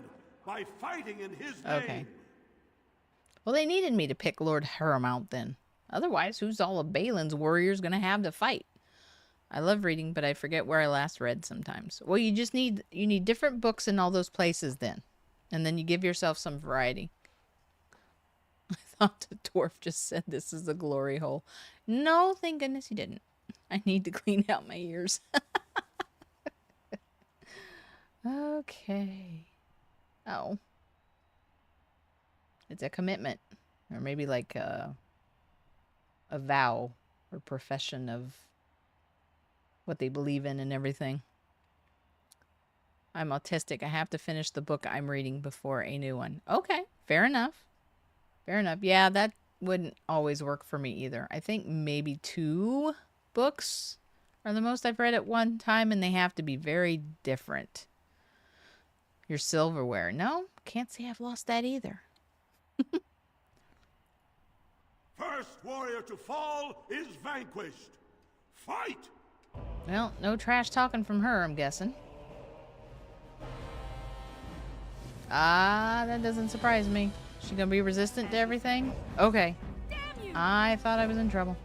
by fighting in his name. Okay. Well, they needed me to pick Lord Haramount then. Otherwise, who's all of Balin's warriors going to have to fight? I love reading, but I forget where I last read sometimes. Well, you need different books in all those places then. And then you give yourself some variety. I thought the dwarf just said this is a glory hole. No, thank goodness he didn't. I need to clean out my ears. Okay. Oh. It's a commitment. Or maybe like a vow or profession of what they believe in and everything. I'm autistic. I have to finish the book I'm reading before a new one. Okay, fair enough. Fair enough. Yeah, that wouldn't always work for me either. I think maybe 2 books are the most I've read at one time, and they have to be very different. Your silverware. No, can't say I've lost that either. First warrior to fall is vanquished. Fight! Well, no trash talking from her, I'm guessing. Ah, that doesn't surprise me. She gonna be resistant to everything? Okay. Damn you! I thought I was in trouble.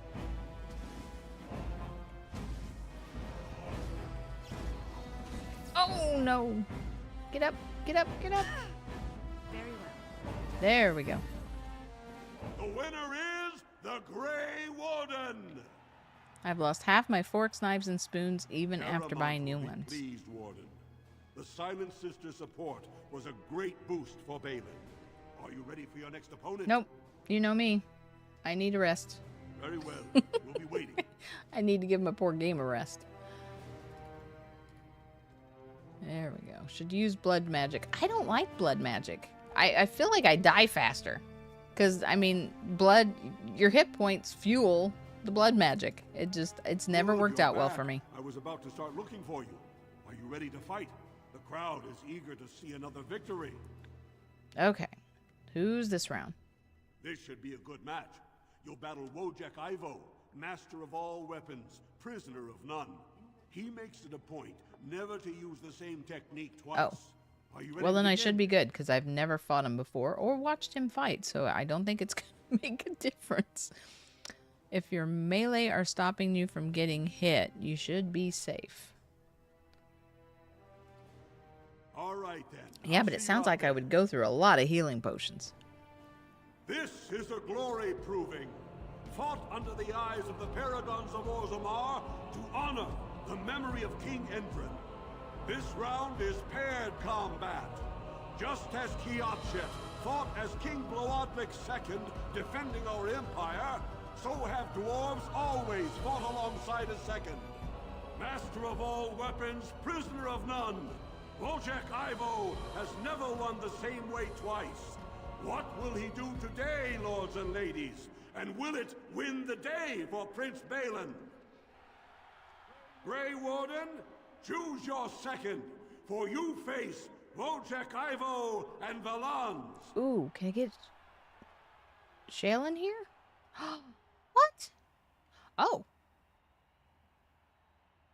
Oh, no. Get up, get up, get up. Very well. There we go. The winner is the Grey Warden. I've lost half my forks, knives, and spoons, even after Paramount buying new will be ones. Pleased, Warden. The Silent Sister support was a great boost for Balin. Are you ready for your next opponent? Nope. You know me. I need a rest. Very well. We'll be waiting. I need to give my poor game a rest. There we go. Should use blood magic. I don't like blood magic. I feel like I die faster. Because, I mean, blood, your hit points fuel the blood magic. It's never worked out well for me. I was about to start looking for you. Are you ready to fight? The crowd is eager to see another victory. Okay. Who's this round? This should be a good match. You'll battle Wojek Ivo, master of all weapons, prisoner of none. He makes it a point never to use the same technique twice. Oh. Are you ready Well, then to I begin? should be good, because I've never fought him before or watched him fight, so I don't think it's going to make a difference. If your melee are stopping you from getting hit, you should be safe. All right, then. Yeah, but it sounds like I would go through a lot of healing potions. This is a glory proving, fought under the eyes of the paragons of Orzammar to honor the memory of King Endrin. This round is paired combat. Just as Kiakshet fought as King Bloodlik II, defending our empire, so have dwarves always fought alongside a second. Master of all weapons, prisoner of none, Wojek Ivo has never won the same way twice. What will he do today, lords and ladies? And will it win the day for Prince Balin? Grey Warden, choose your second, for you face Wojek Ivo and Valans. Ooh, can I get Shale in here? What? Oh.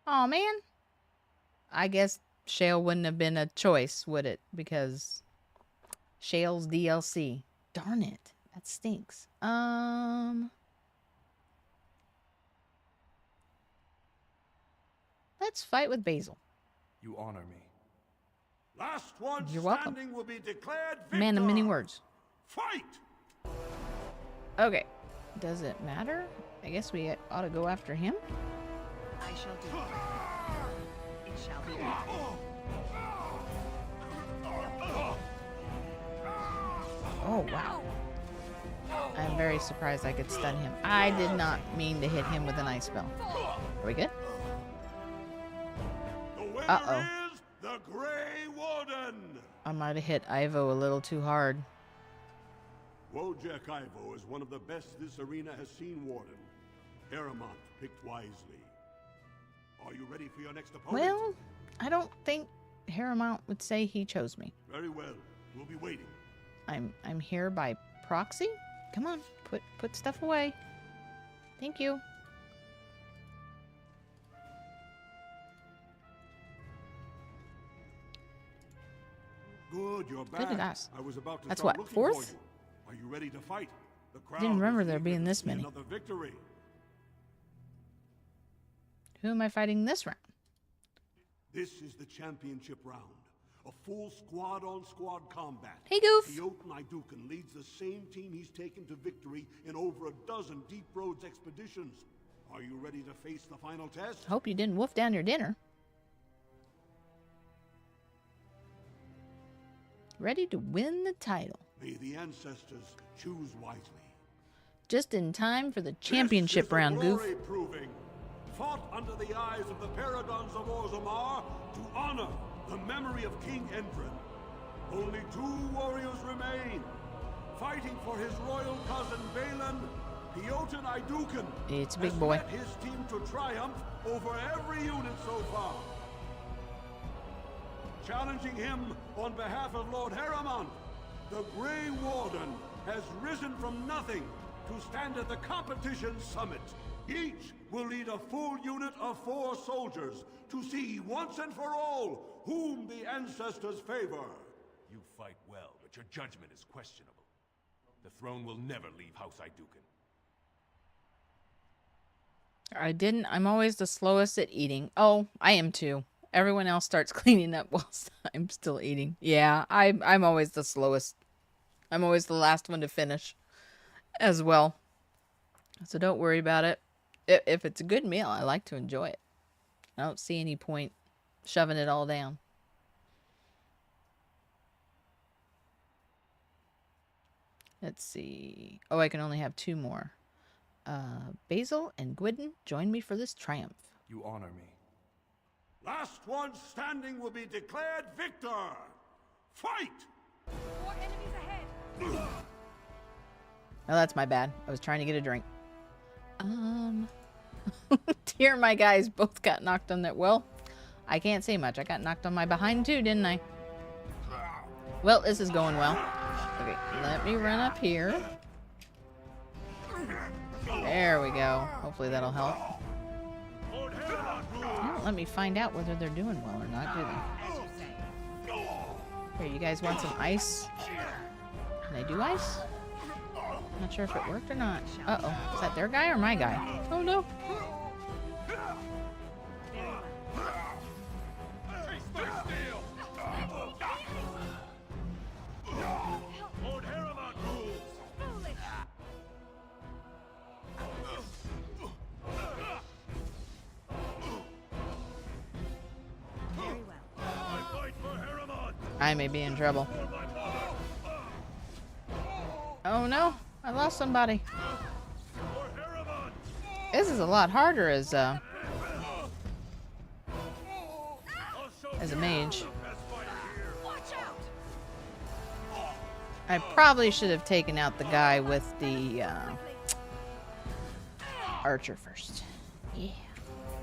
Oh, man. I guess Shale wouldn't have been a choice, would it? Because Shale's DLC. Darn it. That stinks. Let's fight with Basil. You honor me. Last one You're welcome. standing will be declared victor. Man of many words. Fight! Okay. Does it matter? I guess we ought to go after him. I shall do it. It shall be done. Oh, wow. I'm very surprised I could stun him. I did not mean to hit him with an ice spell. Are we good? Uh-oh. Is the Grey Warden. I might have hit Ivo a little too hard. Wojek Ivo is one of the best this arena has seen, Warden. Paramount picked wisely. Are you ready for your next opponent? Well, I don't think Paramount would say he chose me. Very well. We'll be waiting. I'm here by proxy? Come on, put stuff away. Thank you. Good, you're back. Look at us. I was about to That's start what, looking fourth? for you. Are you ready to fight? The crowd Didn't remember is there eager being to this see many. Another victory. Who am I fighting this round? This is the championship round. A full squad-on-squad combat. Hey, Goof. Piotr Idukan leads the same team he's taken to victory in over a dozen Deep Roads expeditions. Are you ready to face the final test? Hope you didn't wolf down your dinner. Ready to win the title. May the ancestors choose wisely. Just in time for the championship round, Goof. Proving, fought under the eyes of the paragons of Orzammar to honor the memory of King Endrin. Only 2 warriors remain, fighting for his royal cousin Balin. Piotr Idukan It's a big has boy. led his team to triumph over every unit so far. Challenging him on behalf of Lord Harriman, the Grey Warden has risen from nothing to stand at the competition summit. Each will lead a full unit of 4 soldiers to see once and for all whom the ancestors favor. You fight well, but your judgment is questionable. The throne will never leave House Idukan. I'm always the slowest at eating. Oh, I am too. Everyone else starts cleaning up whilst I'm still eating. Yeah, I'm always the slowest. I'm always the last one to finish as well. So don't worry about it. If it's a good meal, I like to enjoy it. I don't see any point shoving it all down. Let's see. Oh, I can only have 2 more. Basil and Gwydon, join me for this triumph. You honor me. Last one standing will be declared victor. Fight! More enemies ahead. Oh, that's my bad. I was trying to get a drink. Dear, my guys both got knocked on that. Well, I can't say much. I got knocked on my behind too, didn't I? Well, this is going well. Okay, let me run up here. There we go. Hopefully that'll help. They don't let me find out whether they're doing well or not, do they? Here, you guys want some ice? Can I do ice? Not sure if it worked or not. Uh-oh. Is that their guy or my guy? Oh, no. I may be in trouble. Oh no, I lost somebody. This is a lot harder as a mage. I probably should have taken out the guy with the archer first. Yeah,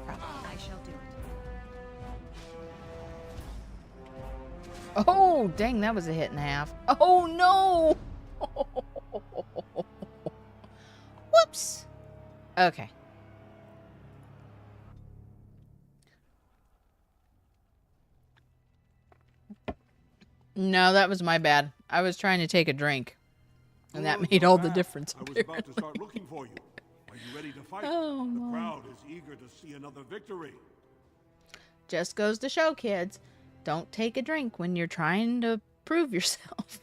probably. I shall do it. Oh, dang, that was a hit and a half. Oh, no! Whoops. Okay. No, that was my bad. I was trying to take a drink. And that made all the difference. I was about to start looking for you. Are you ready to fight? Oh, the crowd is eager to see another victory. Just goes to show, kids. Don't take a drink when you're trying to prove yourself.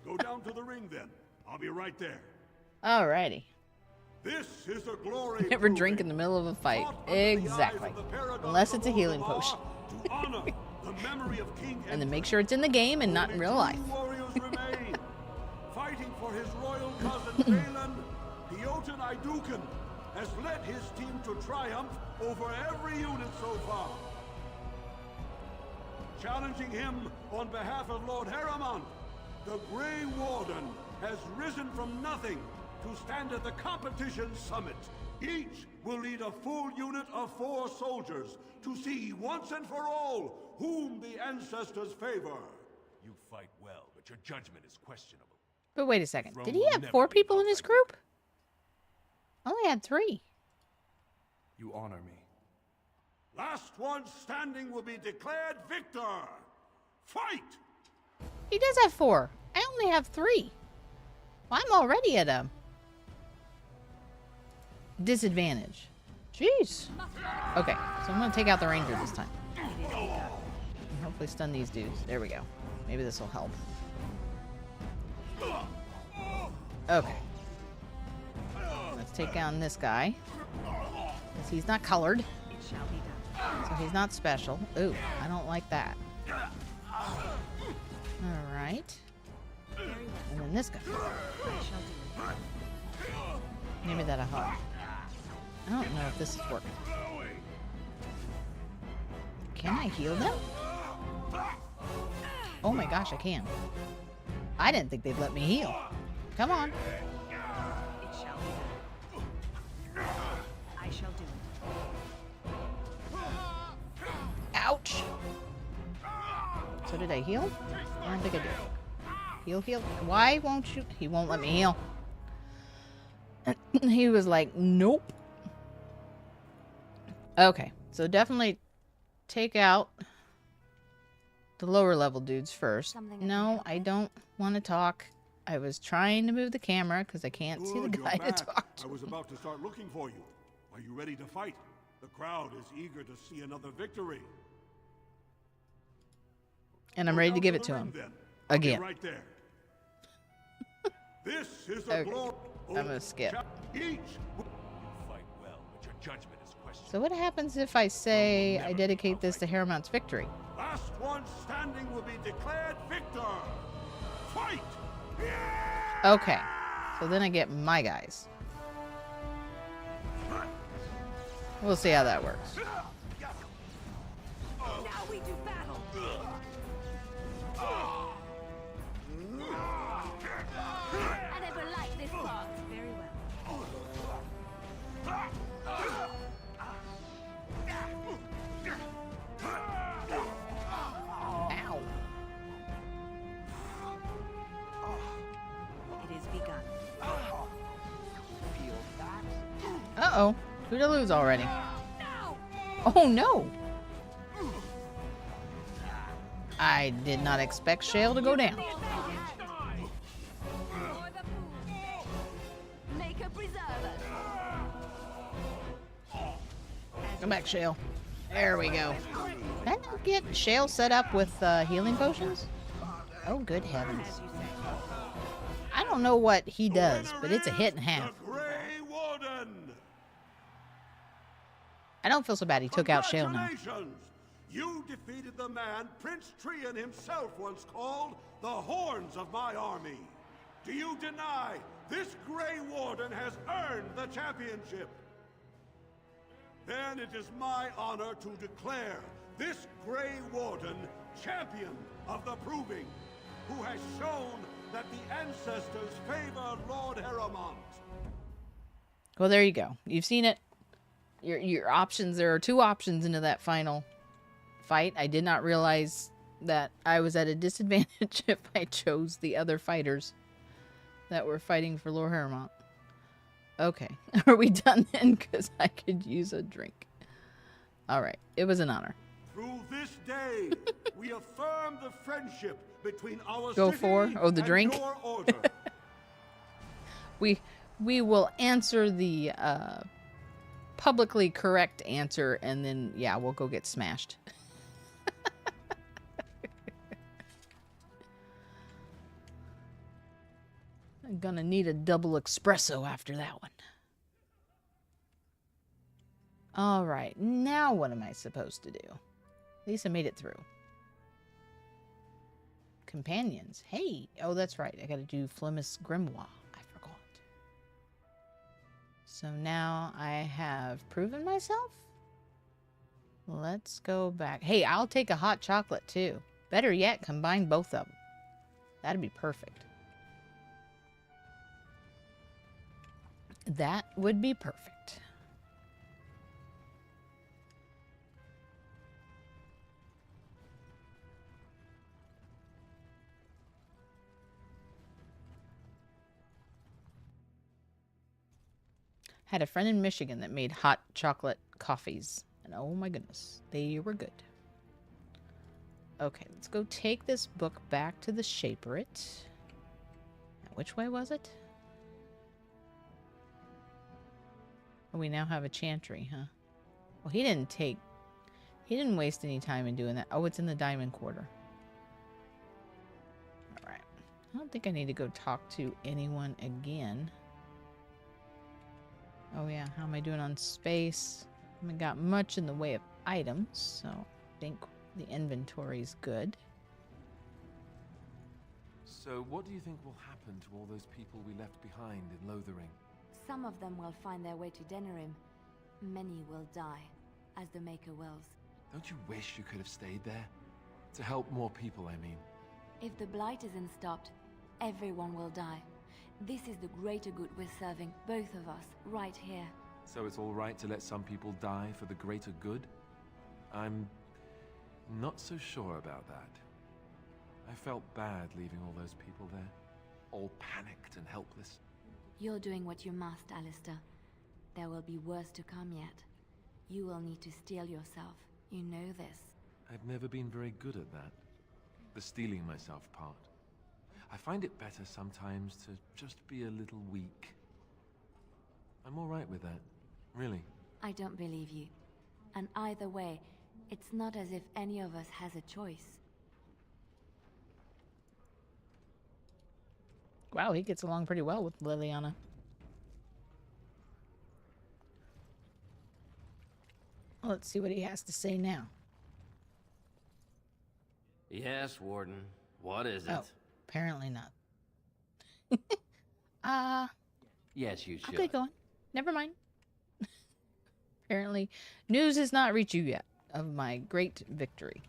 Go down to the ring then. I'll be right there. Alrighty. This is a glory. Never drink in the middle of a fight. Exactly. Unless it's a healing potion. To honor the memory of King And then make sure it's in the game and not in real life. warriors remain. Fighting for his royal cousin Valen, Piotr Idukan has led his team to triumph over every unit so far. Challenging him on behalf of Lord Heremont, the Grey Warden has risen from nothing to stand at the competition summit. Each will lead a full unit of 4 soldiers to see once and for all whom the ancestors favor. You fight well, but your judgment is questionable. But wait a second. Did he have 4 people in his group? I only had 3. You honor me. Last one standing will be declared victor. Fight! He does have 4. I only have 3. Well, I'm already at a disadvantage. Jeez. Okay, so I'm going to take out the ranger this time. And hopefully stun these dudes. There we go. Maybe this will help. Okay. Let's take down this guy. Because he's not colored. It shall be done. So he's not special. Ooh, I don't like that. Alright. And then this guy. I shall do it. Maybe that'll help. I don't know if this is working. Can I heal them? Oh my gosh, I can. I didn't think they'd let me heal. Come on. It shall be done. I shall do it. Ouch. So did I heal? I don't think I did. Heal, heal. Why won't you? He won't let me heal. He was like, nope. Okay, so definitely take out the lower level dudes first. No, I don't want to talk. I was trying to move the camera because I can't see the guy to talk to. I was about to start looking for you. Are you ready to fight? The crowd is eager to see another victory. And I'm ready to give it to him. Again. Right there. This is a Okay. I'm gonna skip. Each Fight well, but your judgment is questionable. So what happens if I say I dedicate this to Heremont's victory? last one standing will be declared victor. Fight! Okay. So then I get my guys. We'll see how that works. we do battle. I never liked this part. Very well. Ow. It is begun. Uh-oh. Who'd I lose already? Oh, no. I did not expect Shale to go down. Make a preserver. Come back, Shale. There we go. Did I not get Shale set up with healing potions? Oh, good heavens. I don't know what he does, but it's a hit and a half. I don't feel so bad he took out Shale now. You defeated the man Prince Trian himself once called the Horns of my army. Do you deny this Grey Warden has earned the championship? Then it is my honor to declare this Grey Warden champion of the Proving, who has shown that the ancestors favor Lord Heremont. Well, there you go. You've seen it. Your options, there are two options into that final fight. I did not realize that I was at a disadvantage if I chose the other fighters that were fighting for Lord Heremont. Okay. Are we done then? Because I could use a drink. All right. It was an honor. Through this day, we affirm the friendship between our Go city for? Oh, the and drink? your order. We will answer the publicly correct answer, and then, yeah, we'll go get smashed. I'm gonna need a double espresso after that one. All right, now what am I supposed to do? At least I made it through. Companions. Hey, oh, that's right. I gotta do Flemis Grimoire. I forgot. So now I have proven myself? Let's go back. Hey, I'll take a hot chocolate too. Better yet, combine both of them. That'd be perfect. That would be perfect. Had a friend in Michigan that made hot chocolate coffees. And oh my goodness, they were good. Okay, let's go take this book back to the Shaperate. Now, which way was it? Oh, we now have a chantry, huh? Well, he didn't waste any time in doing that. Oh, it's in the Diamond Quarter. Alright. I don't think I need to go talk to anyone again. Oh yeah, how am I doing on space? I haven't got much in the way of items, so I think the inventory's good. So what do you think will happen to all those people we left behind in Lothering? Some of them will find their way to Denerim. Many will die, as the Maker wills. Don't you wish you could have stayed there? To help more people, I mean. If the Blight isn't stopped, everyone will die. This is the greater good we're serving, both of us, right here. So it's all right to let some people die for the greater good? I'm not so sure about that. I felt bad leaving all those people there, all panicked and helpless. You're doing what you must, Alistair. There will be worse to come yet. You will need to steel yourself. You know this. I've never been very good at that. The steeling myself part. I find it better sometimes to just be a little weak. I'm all right with that, really. I don't believe you. And either way, it's not as if any of us has a choice. Wow, he gets along pretty well with Liliana. Let's see what he has to say now. Yes, Warden. What is it? Oh, apparently not. Yes, you should. I'll get going. Never mind. Apparently, news has not reached you yet of my great victory.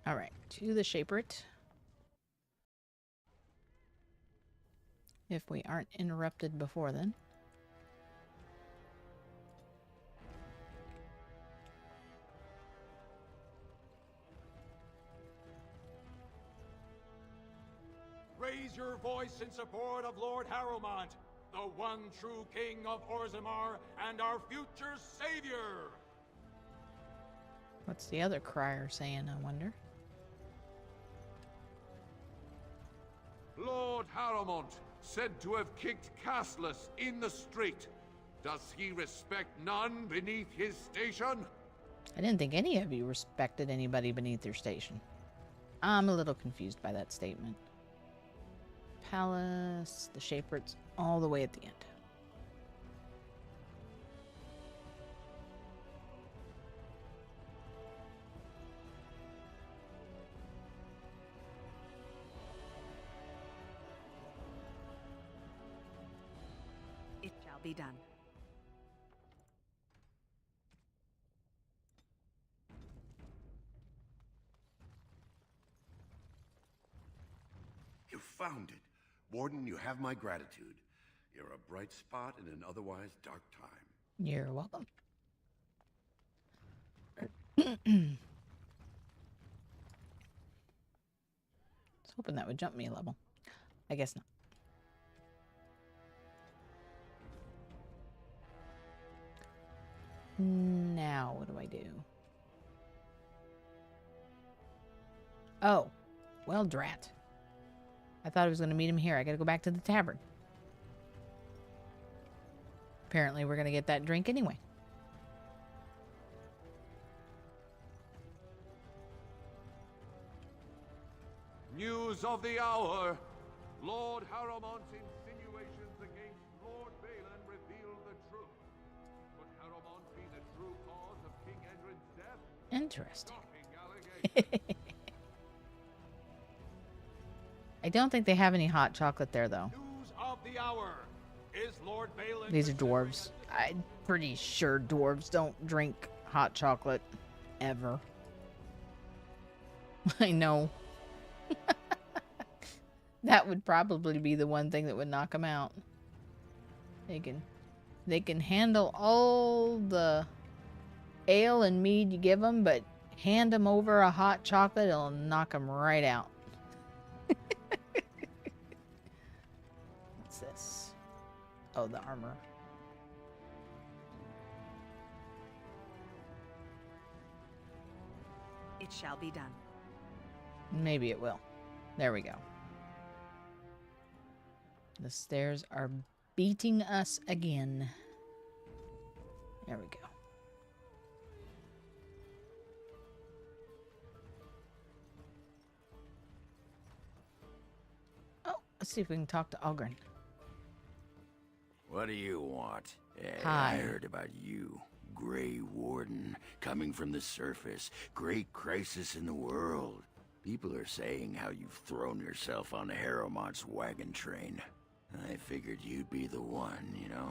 All right, to the Shaperate. If we aren't interrupted before then. Raise your voice in support of Lord Harrowmont, the one true king of Orzammar and our future savior! What's the other crier saying, I wonder? Lord Harrowmont, said to have kicked Castless in the street. Does he respect none beneath his station? I didn't think any of you respected anybody beneath their station. I'm a little confused by that statement. Palace, the Shaperate's all the way at the end. It shall be done. You found it. Warden, you have my gratitude. You're a bright spot in an otherwise dark time. You're welcome. I was hoping that would jump me a level. I guess not. Now, what do I do? Oh, well, drat. I thought I was going to meet him here. I got to go back to the tavern. Apparently, we're going to get that drink anyway. News of the hour. Lord Harrowmont's insinuations against Lord Balin reveal the truth. Would Harrowmont be the true cause of King Edred's death? Interesting. I don't think they have any hot chocolate there, though. News of the hour. Is Lord Balin... These are dwarves. I'm pretty sure dwarves don't drink hot chocolate. Ever. I know. That would probably be the one thing that would knock them out. They can handle all the ale and mead you give them, but hand them over a hot chocolate, it'll knock them right out. What's this? Oh, the armor. It shall be done. Maybe it will. There we go. The stairs are beating us again. There we go. Oh, let's see if we can talk to Ogren. What do you want? Hi. I heard about you. Grey Warden, coming from the surface. Great crisis in the world. People are saying how you've thrown yourself on Harrowmont's wagon train. I figured you'd be the one, you know,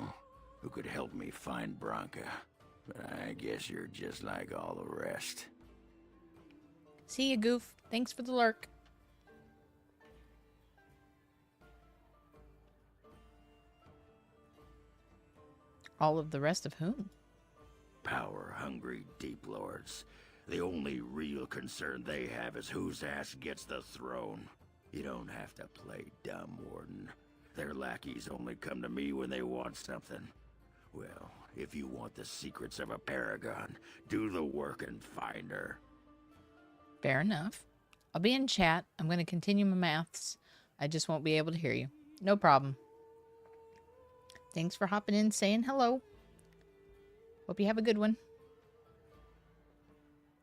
who could help me find Branka. But I guess you're just like all the rest. See you, Goof. Thanks for the lurk. All of the rest of whom? Power-hungry Deep Lords. The only real concern they have is whose ass gets the throne. You don't have to play dumb, Warden. Their lackeys only come to me when they want something. Well, if you want the secrets of a paragon, do the work and find her. Fair enough. I'll be in chat. I'm going to continue my maths. I just won't be able to hear you. No problem. Thanks for hopping in, saying hello. Hope you have a good one.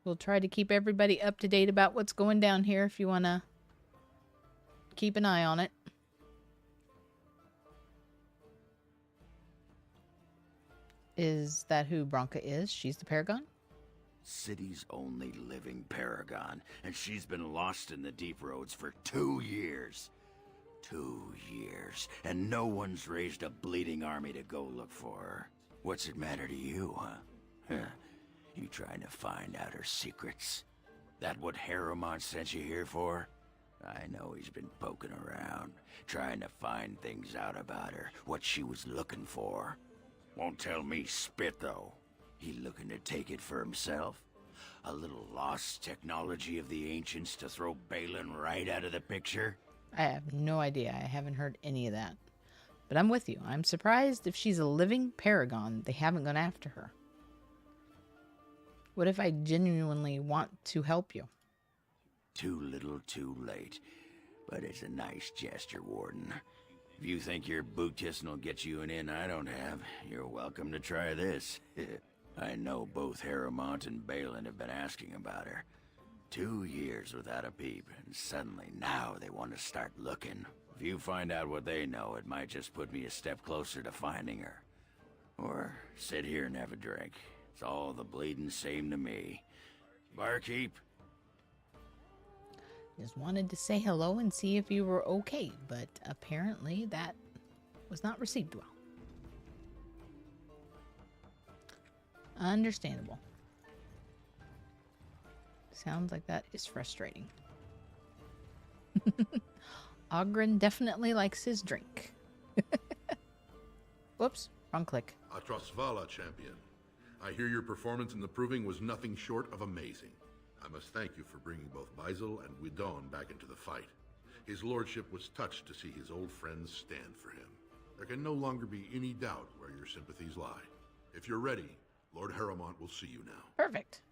We'll try to keep everybody up to date about what's going down here if you want to keep an eye on it. Is that who Branka is? She's the Paragon? City's only living paragon, and she's been lost in the deep roads for 2 years. 2 years, and no one's raised a bleeding army to go look for her. What's it matter to you, huh? You trying to find out her secrets? That what Harrowmont sent you here for? I know he's been poking around, trying to find things out about her, what she was looking for. Won't tell me spit, though. He looking to take it for himself? A little lost technology of the ancients to throw Balin right out of the picture? I have no idea. I haven't heard any of that. But I'm with you. I'm surprised if she's a living paragon, they haven't gone after her. What if I genuinely want to help you? Too little, too late. But it's a nice gesture, Warden. If you think your boot kissing will get you an in I don't have, you're welcome to try this. I know both Harrowmont and Balin have been asking about her. 2 years without a peep, and suddenly now they want to start looking. If you find out what they know, it might just put me a step closer to finding her. Or sit here and have a drink. It's all the bleeding same to me. Barkeep? Just wanted to say hello and see if you were okay, but apparently that was not received well. Understandable. Sounds like that is frustrating. Ogren definitely likes his drink. Whoops, wrong click. Atrosvala, champion. I hear your performance in the proving was nothing short of amazing. I must thank you for bringing both Baisel and Widon back into the fight. His lordship was touched to see his old friends stand for him. There can no longer be any doubt where your sympathies lie. If you're ready, Lord Harrowmont will see you now. Perfect.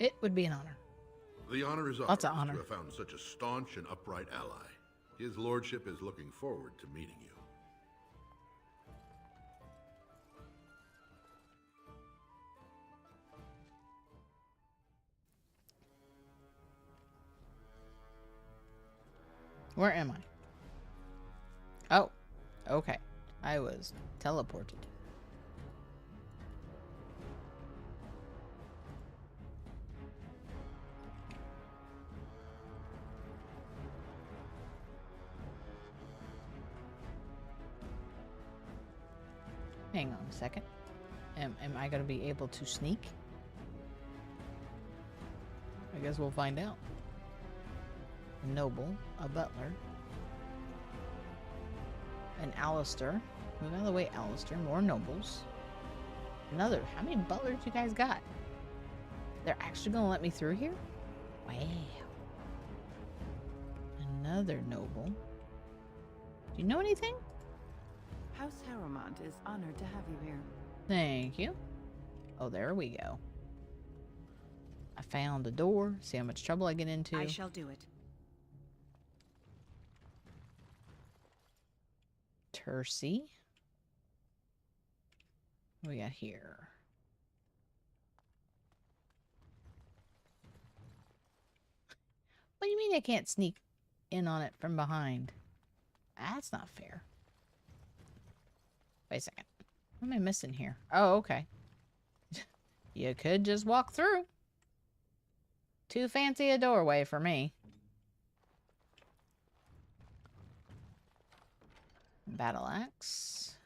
It would be an honor. The honor is ours Lots of honor. to have found such a staunch and upright ally. His lordship is looking forward to meeting you. Where am I? Oh, okay. I was teleported. Hang on a second. Am I going to be able to sneak? I guess we'll find out. A noble, a butler, an Alistair. Move out of the way, Alistair. More nobles. Another. How many butlers you guys got? They're actually going to let me through here? Wow. Another noble. Do you know anything? House Harrowmont is honored to have you here. Thank you. Oh, there we go. I found a door. See how much trouble I get into. I shall do it. Tercy. What we got here? What do you mean I can't sneak in on it from behind? That's not fair. Wait a second. What am I missing here? Oh, okay. You could just walk through. Too fancy a doorway for me. Battle axe.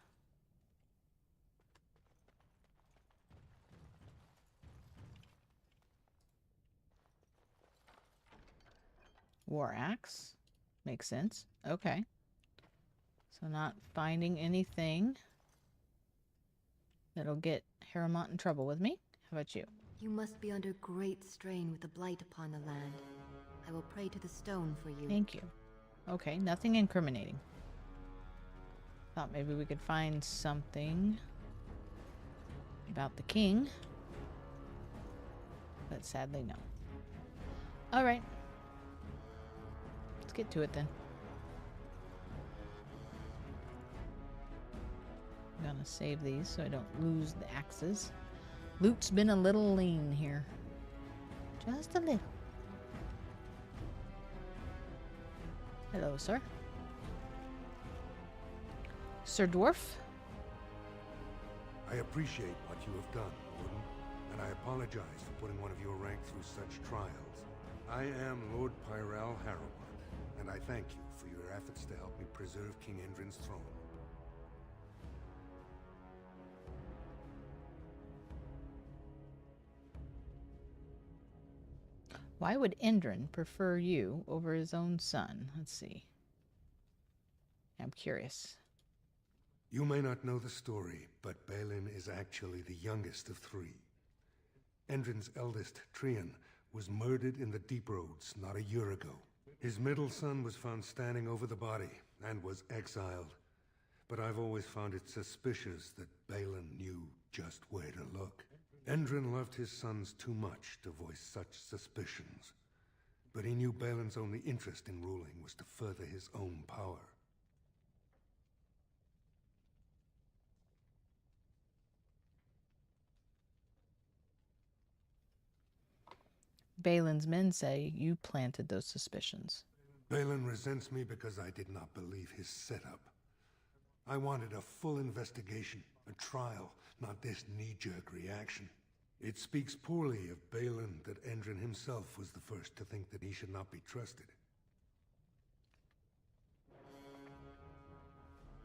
War axe. Makes sense. Okay. So not finding anything that'll get Harrowmont in trouble with me. How about you? You must be under great strain with the blight upon the land. I will pray to the stone for you. Thank you. Okay, nothing incriminating. Thought maybe we could find something about the king. But sadly, no. Alright. Let's get to it then. I'm gonna save these so I don't lose the axes. Loot's been a little lean here. Just a little. Hello, sir. Sir Dwarf? I appreciate what you have done, Warden, and I apologize for putting one of your rank through such trials. I am Lord Pyrell Harrowmont, and I thank you for your efforts to help me preserve King Endrin's throne. Why would Endrin prefer you over his own son? Let's see. I'm curious. You may not know the story, but Balin is actually the youngest of three. Endrin's eldest, Trian, was murdered in the Deep Roads not a year ago. His middle son was found standing over the body and was exiled. But I've always found it suspicious that Balin knew just where to look. Endrin loved his sons too much to voice such suspicions. But he knew Balin's only interest in ruling was to further his own power. Balin's men say you planted those suspicions. Balin resents me because I did not believe his setup. I wanted a full investigation, a trial, not this knee-jerk reaction. It speaks poorly of Balin that Endrin himself was the first to think that he should not be trusted.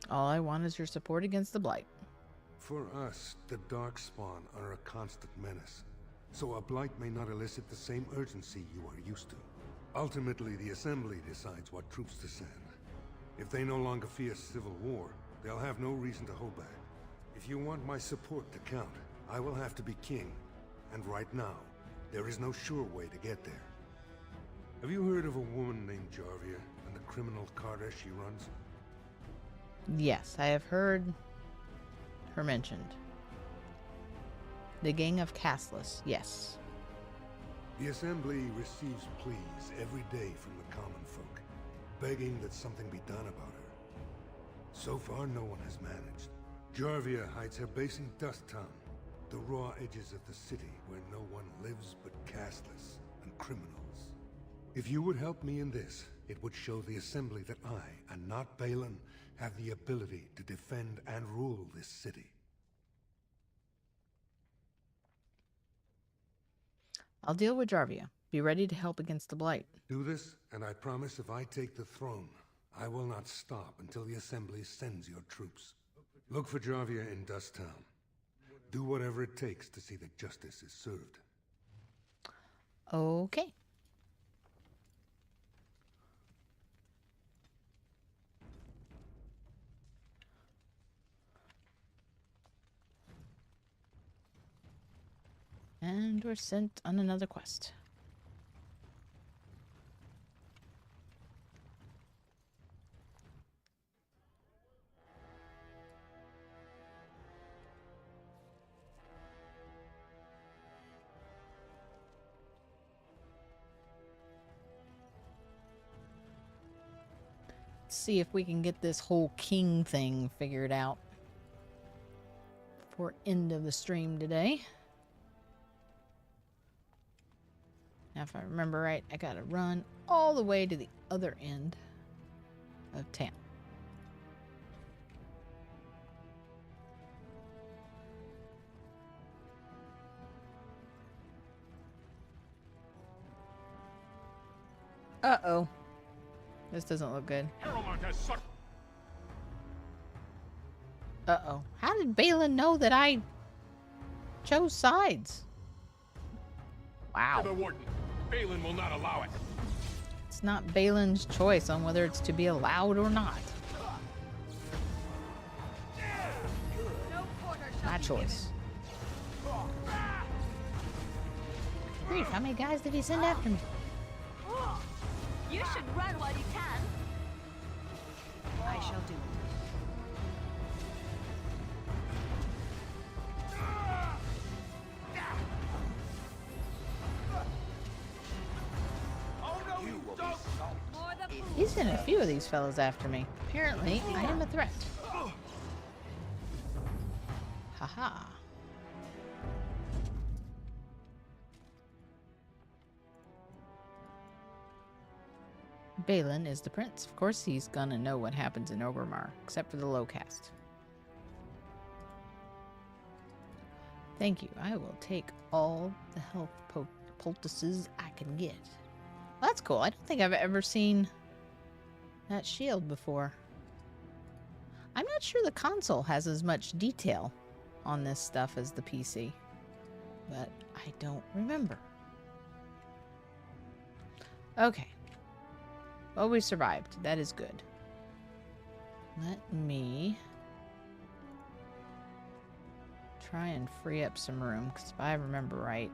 All I want is your support against the Blight. For us, the Darkspawn are a constant menace, so a Blight may not elicit the same urgency you are used to. Ultimately, the Assembly decides what troops to send. If they no longer fear civil war, they'll have no reason to hold back. If you want my support to count, I will have to be king. And right now, there is no sure way to get there. Have you heard of a woman named Jarvia and the criminal carter she runs? Yes, I have heard her mentioned. The Gang of Castless, yes. The Assembly receives pleas every day from the common folk, begging that something be done about her. So far, no one has managed. Jarvia hides her base in Dust Town, the raw edges of the city where no one lives but castless and criminals. If you would help me in this, it would show the Assembly that I, and not Balin, have the ability to defend and rule this city. I'll deal with Jarvia. Be ready to help against the Blight. Do this, and I promise if I take the throne, I will not stop until the Assembly sends your troops. Look for Jarvia in Dust Town. Do whatever it takes to see that justice is served. Okay. And we're sent on another quest. Let's see if we can get this whole king thing figured out for end of the stream today. Now, if I remember right, I gotta run all the way to the other end of town. Uh-oh. This doesn't look good. Uh-oh. How did Balin know that I chose sides? Wow. The warden. Balin will not allow it. It's not Balin's choice on whether it's to be allowed or not. My choice. Grief, how many guys did he send after me? You should run while you can. I shall do it. He's sent a few of these fellas after me. Apparently, I am a threat. Haha. Balin is the prince. Of course, he's gonna know what happens in Orzammar, except for the low caste. Thank you. I will take all the health poultices I can get. Well, that's cool. I don't think I've ever seen that shield before. I'm not sure the console has as much detail on this stuff as the PC, but I don't remember. Okay. Well, we survived. That is good. Let me try and free up some room, because if I remember right...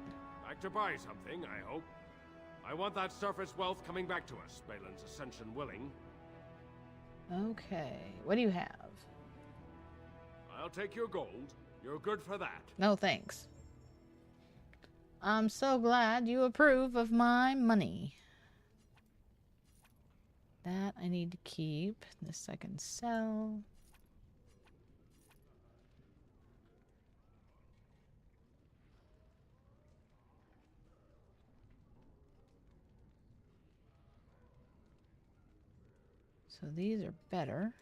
Like to buy something, I hope. I want that surface wealth coming back to us, Balin's ascension willing. Okay. What do you have? I'll take your gold. You're good for that. No, thanks. I'm so glad you approve of my money. That I need to keep. This I can sell. So these are better.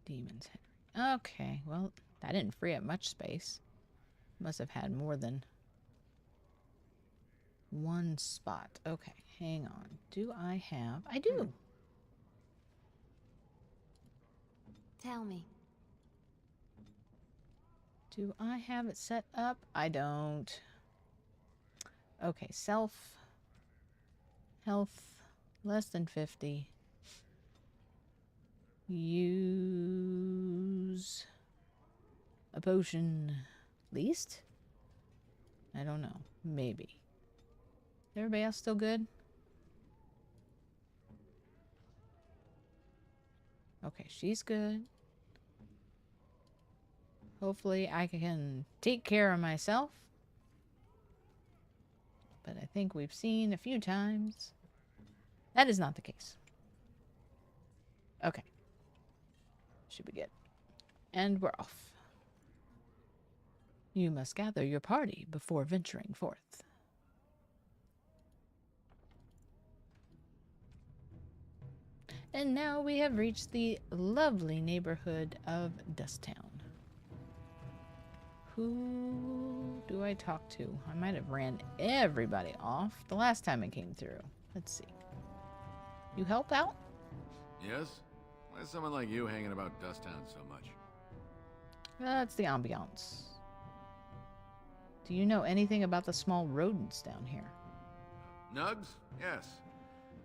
Demon's Head. Okay, well, that didn't free up much space. Must have had more than one spot. Okay, hang on. Do I have... I do. Tell me. Do I have it set up? I don't. Okay, self. Health. Less than 50. Use a potion. Least? I don't know. Maybe. Everybody else still good? Okay, she's good. Hopefully I can take care of myself. But I think we've seen a few times that is not the case. Okay. Should be good. And we're off. You must gather your party before venturing forth. And now we have reached the lovely neighborhood of Dusttown. Who do I talk to? I might have ran everybody off the last time I came through. Let's see. You help out? Yes? Why is someone like you hanging about Dusttown so much? That's the ambiance. Do you know anything about the small rodents down here? Nugs? Yes.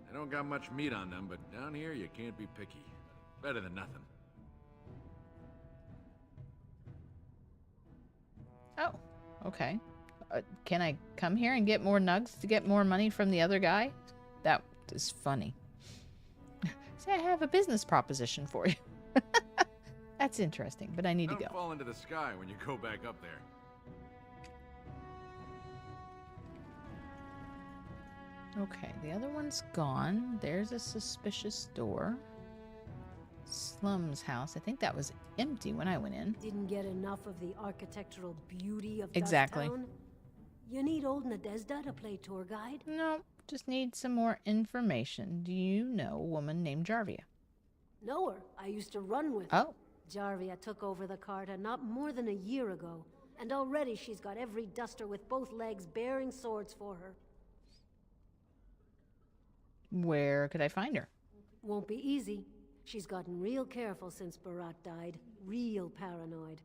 They don't got much meat on them, but down here you can't be picky. Better than nothing. Oh, okay. Can I come here and get more nugs to get more money from the other guy? That is funny. See, I have a business proposition for you. That's interesting, but I need to go. Don't fall into the sky when you go back up there. Okay, the other one's gone. There's a suspicious door. Slum's house. I think that was empty when I went in. Didn't get enough of the architectural beauty of Exactly. Dusttown? You need old Nadezhda to play tour guide? No, just need some more information. Do you know a woman named Jarvia? Know her. I used to run with her. Oh. Jarvia took over the Carta not more than a year ago, and already she's got every duster with both legs bearing swords for her. Where could I find her? Won't be easy. She's gotten real careful since Barat died. Real paranoid.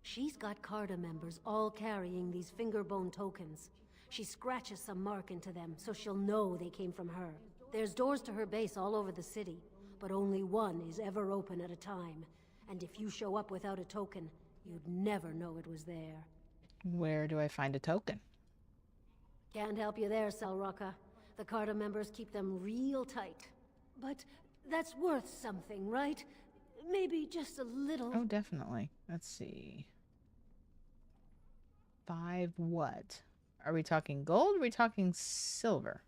She's got Carta members all carrying these fingerbone tokens. She scratches some mark into them so she'll know they came from her. There's doors to her base all over the city, but only one is ever open at a time. And if you show up without a token, you'd never know it was there. Where do I find a token? Can't help you there, Selrocka. The Carta members keep them real tight. But that's worth something, right? Maybe just a little. Oh, definitely. Let's see. 5 what? Are we talking gold or are we talking silver?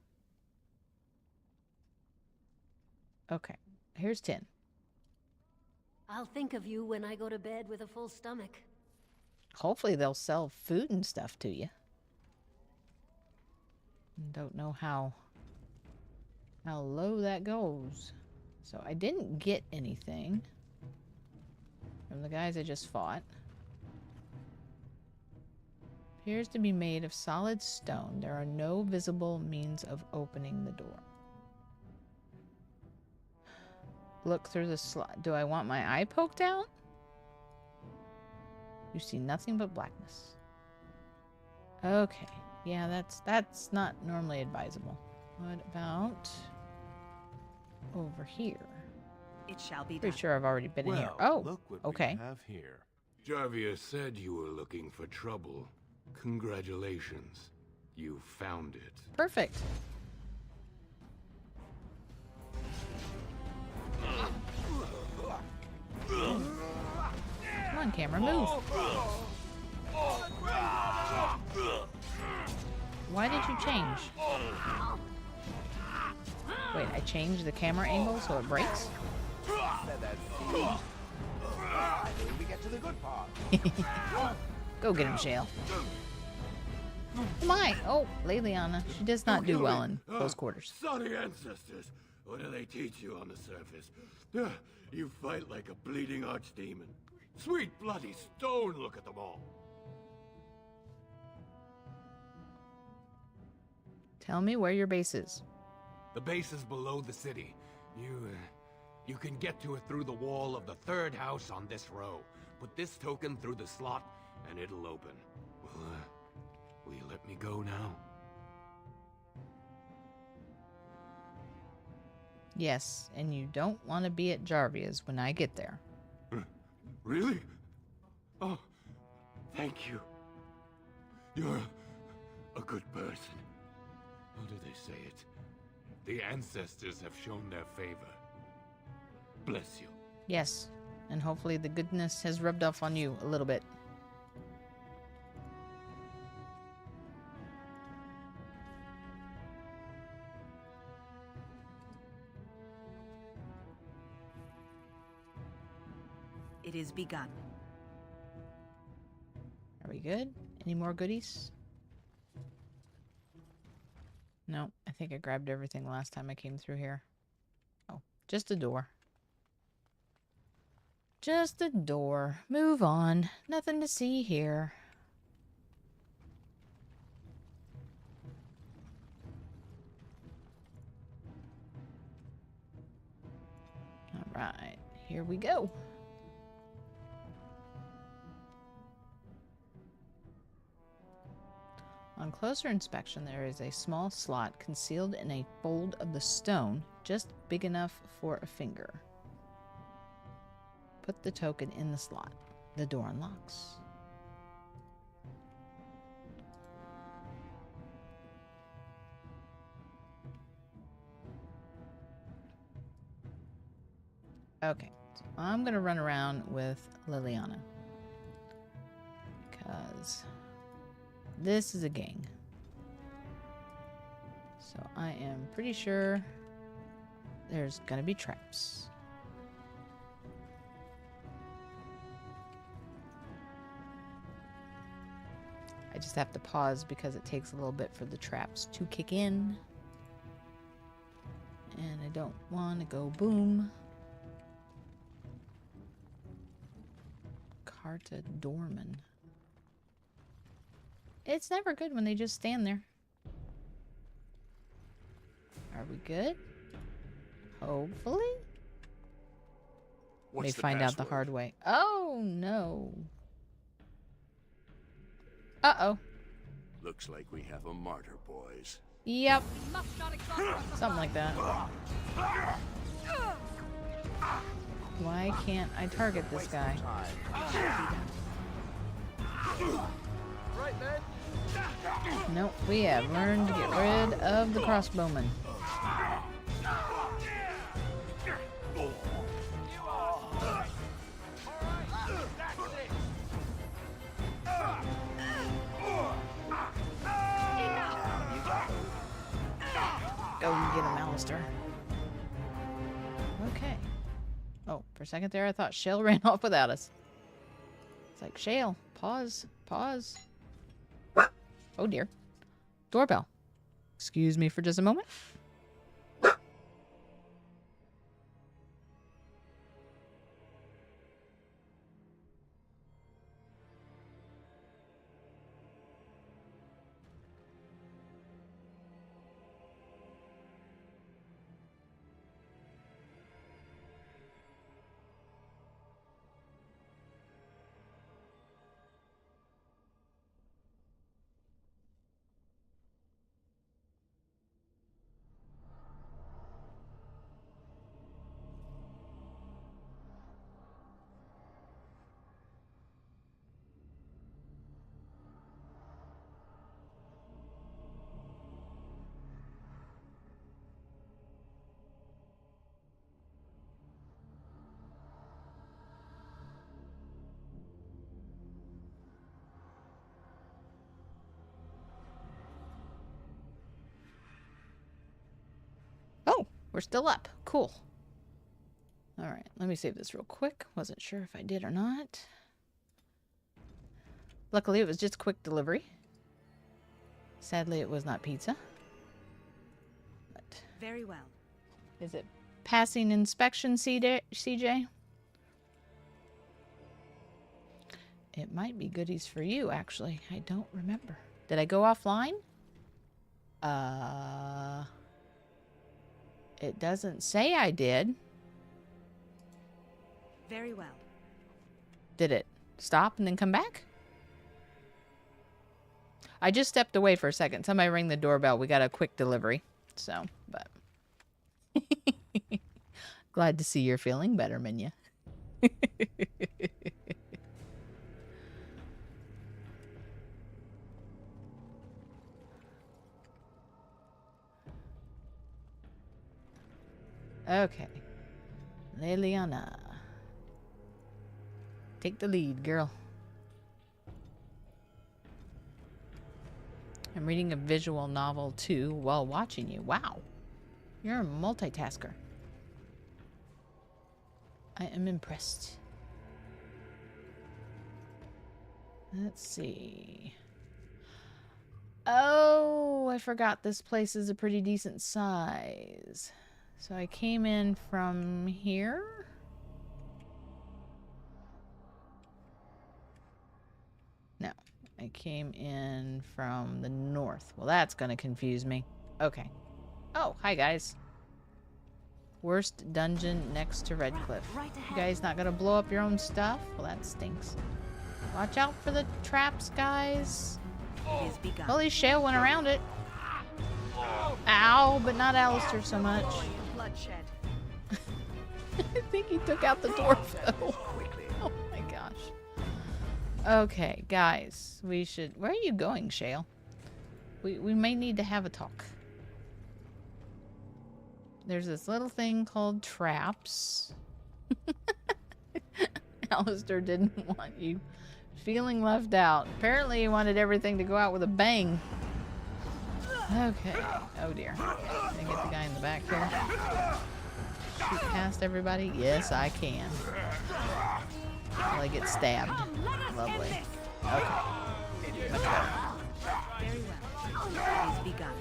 Okay. Here's 10. I'll think of you when I go to bed with a full stomach. Hopefully they'll sell food and stuff to you. Don't know how low that goes. So I didn't get anything from the guys I just fought. Appears to be made of solid stone. There are no visible means of opening the door. look through the slot. Do I want my eye poked out? You see nothing but blackness. Okay. Yeah, that's not normally advisable. What about over here? It shall be Pretty done. sure I've already been in here. Well, Oh, look what okay. we have here. Jarvia said you were looking for trouble. Congratulations. You found it. Perfect. Come on, camera, move. Why did you change? Wait, I changed the camera angle so it breaks? We get to the good part. Go get him, Shale. My, oh, Leliana. She does not do well in close quarters. Sorry ancestors. What do they teach you on the surface? You fight like a bleeding archdemon. Sweet bloody stone, look at them all. Tell me where your base is. The base is below the city. You can get to it through the wall of the third house on this row. Put this token through the slot, and it'll open. Will you let me go now? Yes, and you don't want to be at Jarvia's when I get there. Really? Oh, thank you. You're a good person. How do they say it? The ancestors have shown their favor. Bless you. Yes, and hopefully the goodness has rubbed off on you a little bit. It is begun. Are we good? Any more goodies? No, I think I grabbed everything last time I came through here. Oh, just a door. Just a door. Move on. Nothing to see here. All right, here we go. On closer inspection, there is a small slot concealed in a fold of the stone, just big enough for a finger. Put the token in the slot. The door unlocks. Okay, so I'm going to run around with Leliana. Because this is a gang. So I am pretty sure there's going to be traps. I just have to pause because it takes a little bit for the traps to kick in. And I don't want to go boom. Carta Dorman. It's never good when they just stand there. Are we good? Hopefully. What's May the find out the password? hard way. Oh no. Uh-oh. Looks like we have a martyr, boys. Yep. Something like that. Why can't I target this guy? Right, man. Nope, we have learned to get rid of the crossbowman. Go and get him, Alistair. Okay. Oh, for a second there, I thought Shale ran off without us. It's like, Shale, pause, pause. Oh dear. Doorbell. Excuse me for just a moment. We're still up. Cool. All right, let me save this real quick. Wasn't sure if I did or not. Luckily, it was just quick delivery. Sadly, it was not pizza. But very well. Is it passing inspection, CJ? It might be goodies for you, actually. I don't remember. Did I go offline? It doesn't say I did. Very well. Did it stop and then come back? I just stepped away for a second. Somebody rang the doorbell. We got a quick delivery. So, but glad to see you're feeling better, Minya. Okay. Leliana. Take the lead, girl. I'm reading a visual novel too while watching you. Wow. You're a multitasker. I am impressed. Let's see. Oh, I forgot this place is a pretty decent size. So I came in from here. No, I came in from the north. Well, that's going to confuse me. Okay. Oh, hi guys. Worst dungeon next to Redcliffe. You guys not going to blow up your own stuff? Well, that stinks. Watch out for the traps, guys. Well, at least Shale went around it. Ow, but not Alistair so much. Bloodshed. I think he took out the dwarf, though. Oh my gosh. Okay, guys, we should... Where are you going, Shale? We may need to have a talk. There's this little thing called traps. Alistair didn't want you feeling left out. Apparently he wanted everything to go out with a bang. Okay. Oh dear. Can I get the guy in the back here? Shoot past everybody? Yes, I can. Will I get stabbed? Lovely. Okay. Much better. Very well. Please be gone.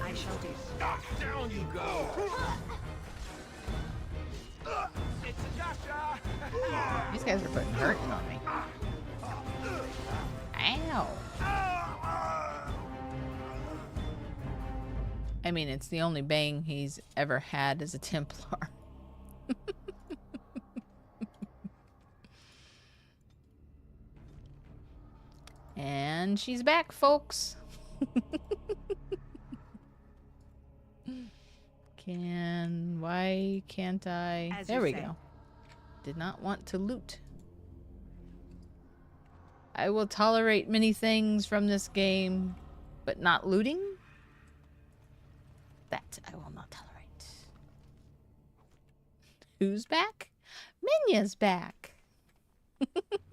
I shall do. Down you go. It's a gotcha. These guys are putting hurting on me. Ow. I mean, it's the only bang he's ever had as a Templar. And she's back, folks. Why can't I? As there you we say. go. Did not want to loot. I will tolerate many things from this game, but not looting? That I will not tolerate. Who's back? Minya's back.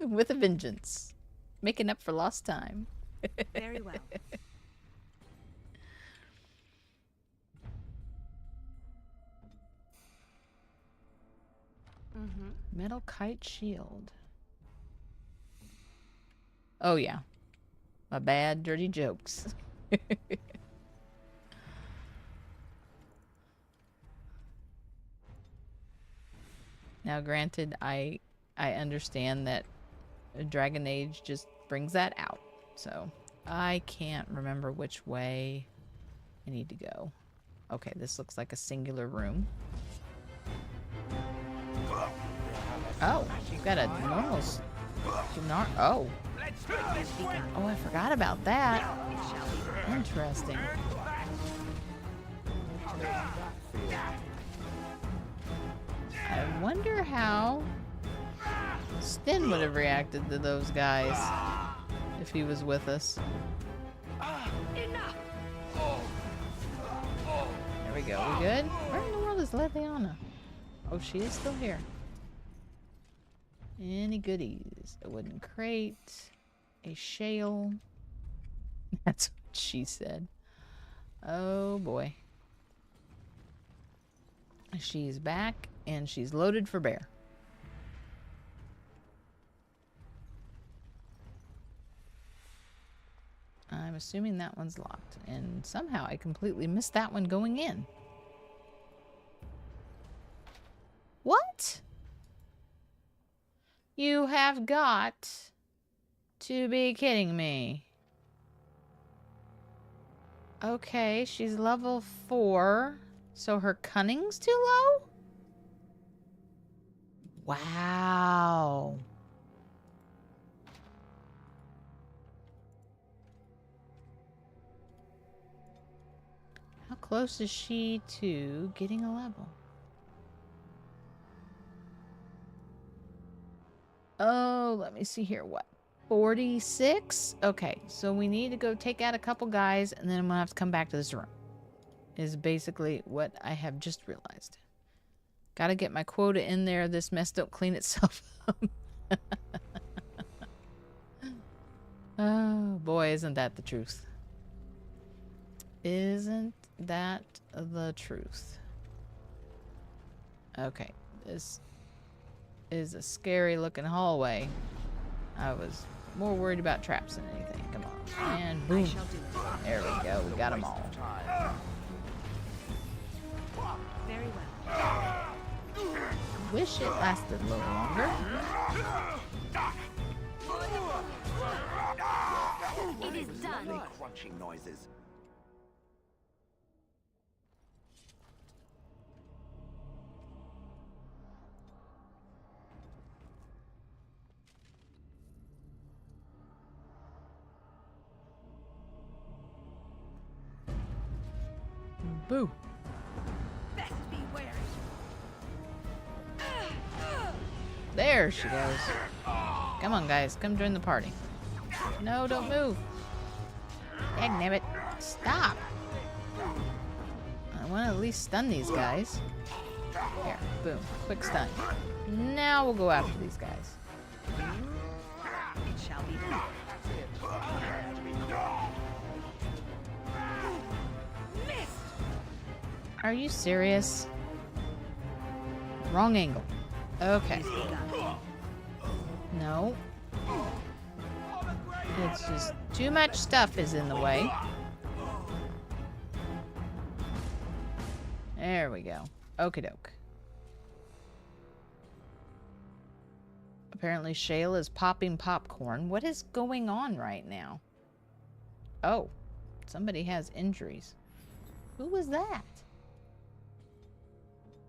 With a vengeance. Making up for lost time. Very well. Metal kite shield. Oh yeah. My bad dirty jokes. Now granted, I understand that Dragon Age just brings that out. So I can't remember which way I need to go. Okay, this looks like a singular room. Oh, you've got a normal... Oh. Oh, I forgot about that. Interesting. I wonder how Sten would have reacted to those guys if he was with us. There we go. We good? Where in the world is Leliana? Oh, she is still here. Any goodies? A wooden crate. A shale. That's what she said. Oh boy. She's back, and she's loaded for bear. I'm assuming that one's locked, and somehow I completely missed that one going in. What? You have got to be kidding me. Okay, she's level 4, so her cunning's too low? Wow. How close is she to getting a level? Oh, let me see here. What? 46? Okay, so we need to go take out a couple guys, and then I'm gonna have to come back to this room. Is basically what I have just realized. Gotta get my quota in there. This mess don't clean itself up. Oh, boy, isn't that the truth. Isn't that the truth? Okay, this is a scary looking hallway. I was more worried about traps than anything. Come on. And boom. There we go. We got them all. Very well. Wish it lasted a little longer. It is done. Crunching noises. Boo. Best be wary. There she goes. Come on, guys. Come join the party. No, don't move. Dagnabbit. Stop. I want to at least stun these guys. Here. Boom. Quick stun. Now we'll go after these guys. It shall be done. Are you serious? Wrong angle. Okay. No. It's just too much stuff is in the way. There we go. Okie doke. Apparently Shayla is popping popcorn. What is going on right now? Oh, somebody has injuries. Who was that?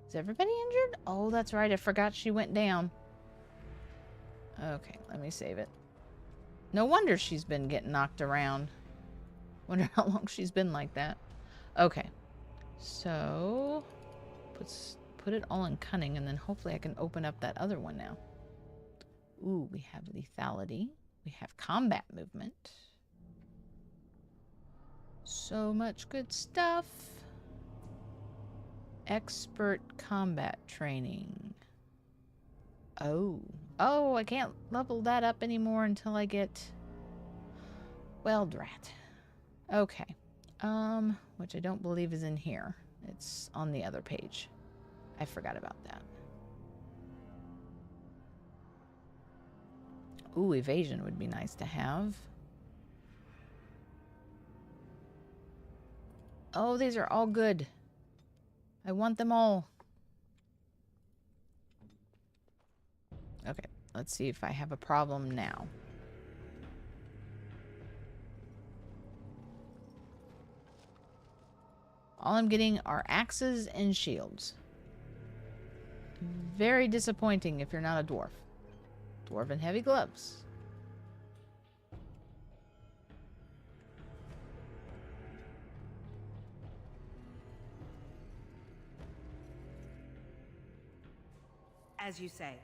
Is everybody injured? Oh, that's right. I forgot she went down. Okay, let me save it. No wonder she's been getting knocked around. Wonder how long she's been like that. Okay. So, put it all in cunning, and then hopefully I can open up that other one now. Ooh, we have lethality. We have combat movement. So much good stuff. Expert combat training. Oh, I can't level that up anymore until I get Weldrat. Okay. Which I don't believe is in here. It's on the other page. I forgot about that. Ooh, evasion would be nice to have. Oh, these are all good. I want them all. Okay, let's see if I have a problem now. All I'm getting are axes and shields. Very disappointing if you're not a dwarf. Dwarven heavy gloves. As you say.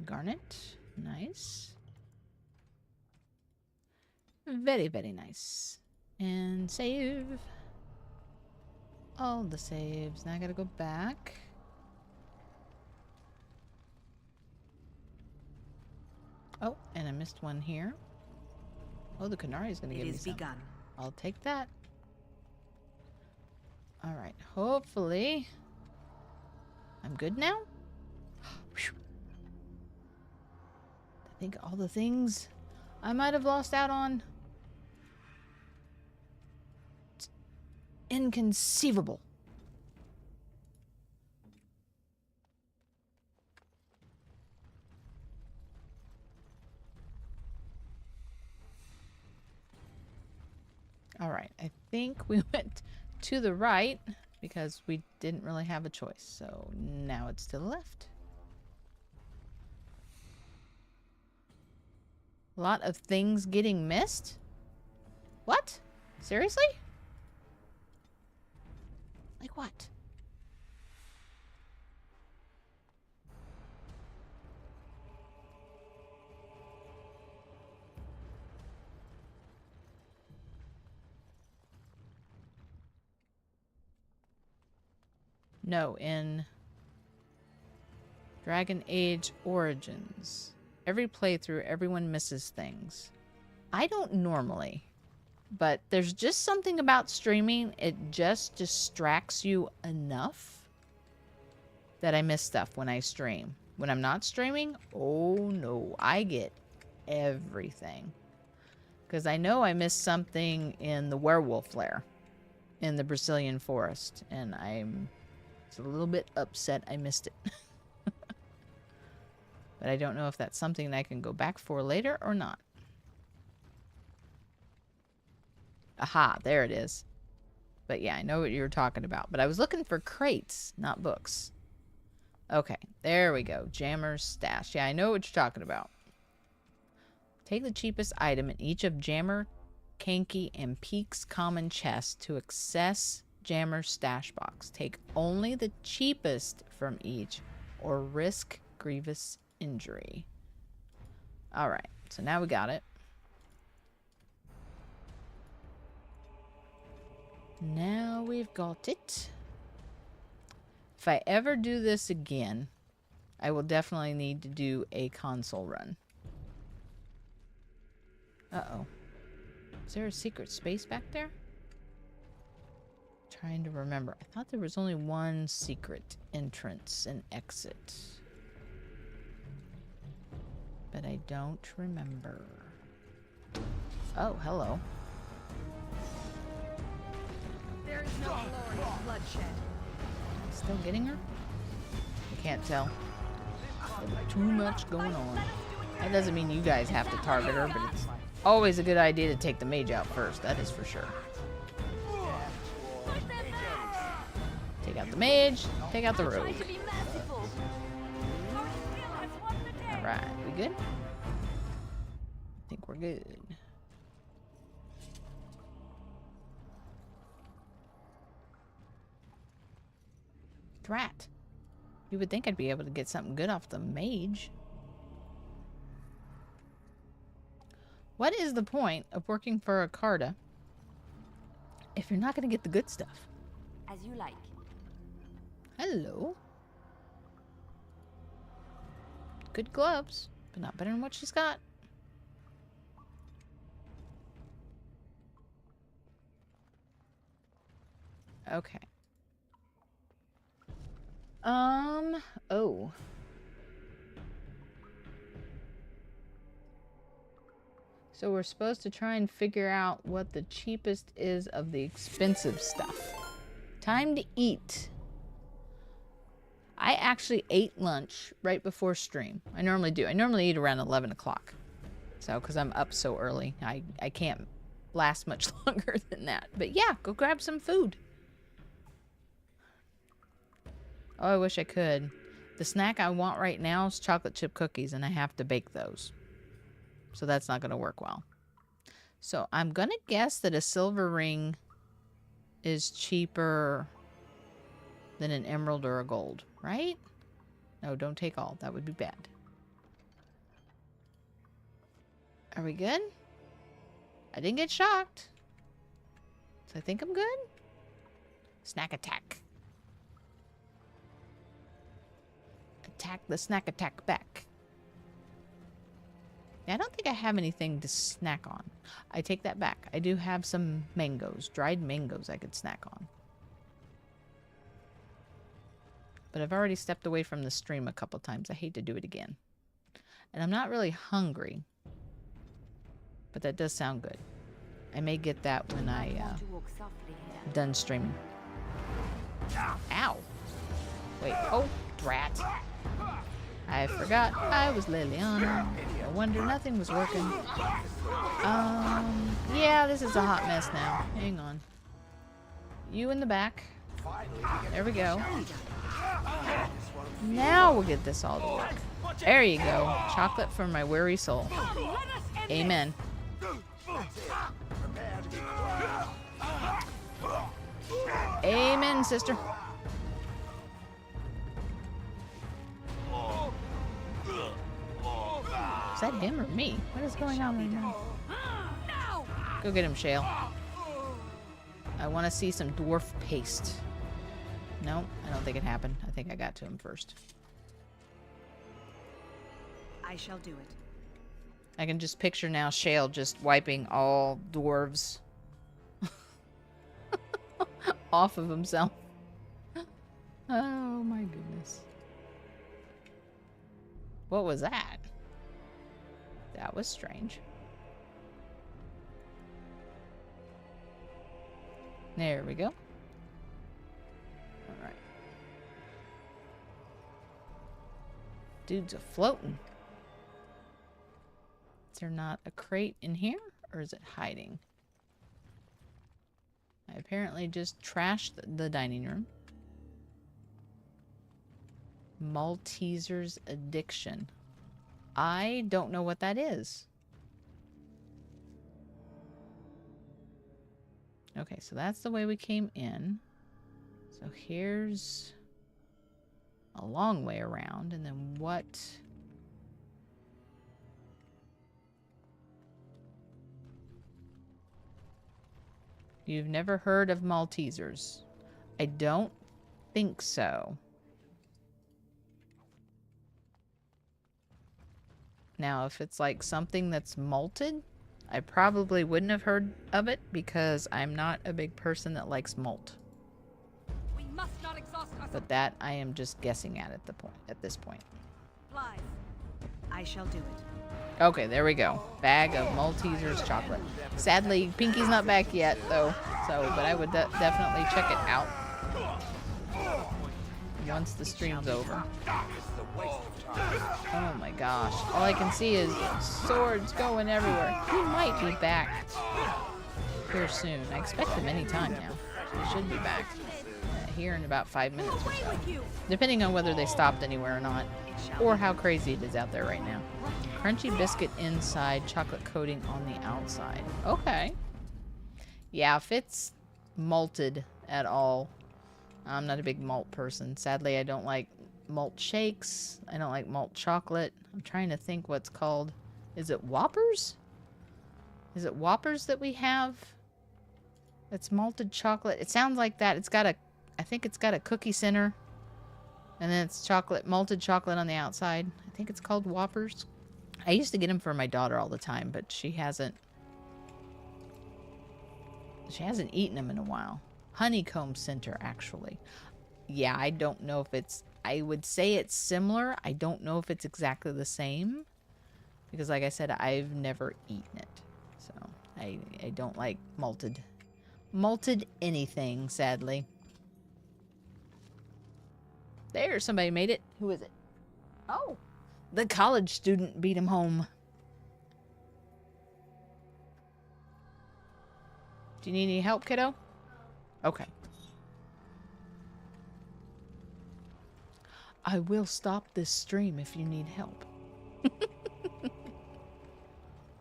Garnet. Nice. Very, very nice. And save. All the saves. Now I gotta go back. Oh, and I missed one here. Oh, the Canary is gonna give me some. Begun. I'll take that. Alright, hopefully I'm good now? Whew. I think all the things I might have lost out on. It's inconceivable. Alright, I think we went to the right because we didn't really have a choice. So now it's to the left. A lot of things getting missed? What? Seriously? Like what? No, in Dragon Age Origins. Every playthrough, everyone misses things. I don't normally, but there's just something about streaming. It just distracts you enough that I miss stuff when I stream. When I'm not streaming, oh no, I get everything. Because I know I missed something in the werewolf lair in the Brazilian forest, and I'm a little bit upset I missed it. But I don't know if that's something I can go back for later or not. Aha, there it is. But yeah, I know what you were talking about. But I was looking for crates, not books. Okay, there we go. Jammer's stash. Yeah, I know what you're talking about. Take the cheapest item in each of Jammer, Kanky, and Peak's common chests to access Jammer's stash box. Take only the cheapest from each or risk grievous injury. Alright, so now we got it. Now we've got it. If I ever do this again, I will definitely need to do a console run. Uh-oh. Is there a secret space back there? Trying to remember. I thought there was only one secret entrance and exit. But I don't remember. Oh, hello. There is no glory in bloodshed. Still getting her? I can't tell. There's too much going on. That doesn't mean you guys have to target her, but it's always a good idea to take the mage out first. That is for sure. Take out the mage, take out the rogue. Alright, we good? I think we're good. Drat. You would think I'd be able to get something good off the mage. What is the point of working for a Carta if you're not going to get the good stuff? As you like. Hello. Good gloves, but not better than what she's got. Okay. Oh. So we're supposed to try and figure out what the cheapest is of the expensive stuff. Time to eat. I actually ate lunch right before stream. I normally do. I normally eat around 11 o'clock. So, because I'm up so early, I can't last much longer than that. But yeah, go grab some food. Oh, I wish I could. The snack I want right now is chocolate chip cookies, and I have to bake those. So that's not going to work well. So I'm going to guess that a silver ring is cheaper than an emerald or a gold, right? No, don't take all. That would be bad. Are we good? I didn't get shocked. So I think I'm good. Snack attack. Attack the snack attack back. Yeah, I don't think I have anything to snack on. I take that back. I do have some mangoes. Dried mangoes I could snack on. But I've already stepped away from the stream a couple times. I hate to do it again. And I'm not really hungry. But that does sound good. I may get that when I done streaming. Ow! Wait, oh, drat. I forgot I was Liliana. No wonder nothing was working. Yeah, this is a hot mess now. Hang on. You in the back. There we go. Now we'll get this all to work. There you go. Chocolate for my weary soul. Amen. Amen, sister. Is that him or me? What is going on right now? Go get him, Shale. I want to see some dwarf paste. No, I don't think it happened. I think I got to him first. I shall do it. I can just picture now Shale just wiping all dwarves off of himself. Oh my goodness. What was that? That was strange. There we go. Alright. Dudes are floating. Is there not a crate in here? Or is it hiding? I apparently just trashed the dining room. Malteser's Addiction. I don't know what that is. Okay, so that's the way we came in. So here's a long way around, and then what? You've never heard of Maltesers? I don't think so. Now, if it's like something that's malted, I probably wouldn't have heard of it because I'm not a big person that likes malt. We must not exhaust us. But that I am just guessing at this point. Flies. I shall do it. Okay, there we go. Bag of Maltesers chocolate. Sadly, Pinky's not back yet, though. But I would definitely check it out once the stream's over. Oh my gosh. All I can see is swords going everywhere. He might be back here soon. I expect him any time now. He should be back here in about 5 minutes or so. Depending on whether they stopped anywhere or not. Or how crazy it is out there right now. Crunchy biscuit inside, chocolate coating on the outside. Okay. Yeah, if it's malted at all, I'm not a big malt person. Sadly, I don't like malt shakes. I don't like malt chocolate. I'm trying to think what's called. Is it Whoppers? Is it Whoppers that we have? It's malted chocolate. It sounds like that. It's got a, I think it's got a cookie center. And then it's chocolate, malted chocolate on the outside. I think it's called Whoppers. I used to get them for my daughter all the time, but she hasn't eaten them in a while. Honeycomb Center, actually. Yeah, I don't know if it's, I would say it's similar. I don't know if it's exactly the same. Because like I said, I've never eaten it. So, I don't like malted anything, sadly. There, somebody made it. Who is it? Oh, the college student beat him home. Do you need any help, kiddo? Okay. I will stop this stream if you need help.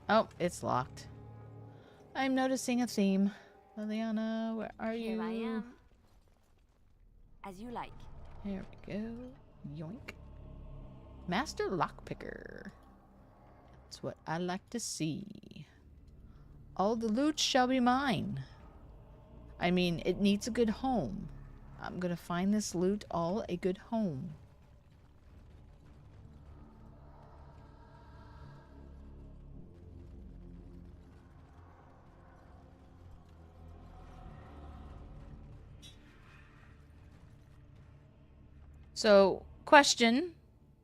Oh, it's locked. I'm noticing a theme. Liliana, where are you? Here I am. As you like. There we go. Yoink. Master Lockpicker. That's what I like to see. All the loot shall be mine. I mean, it needs a good home. I'm gonna find this loot all a good home. So, question,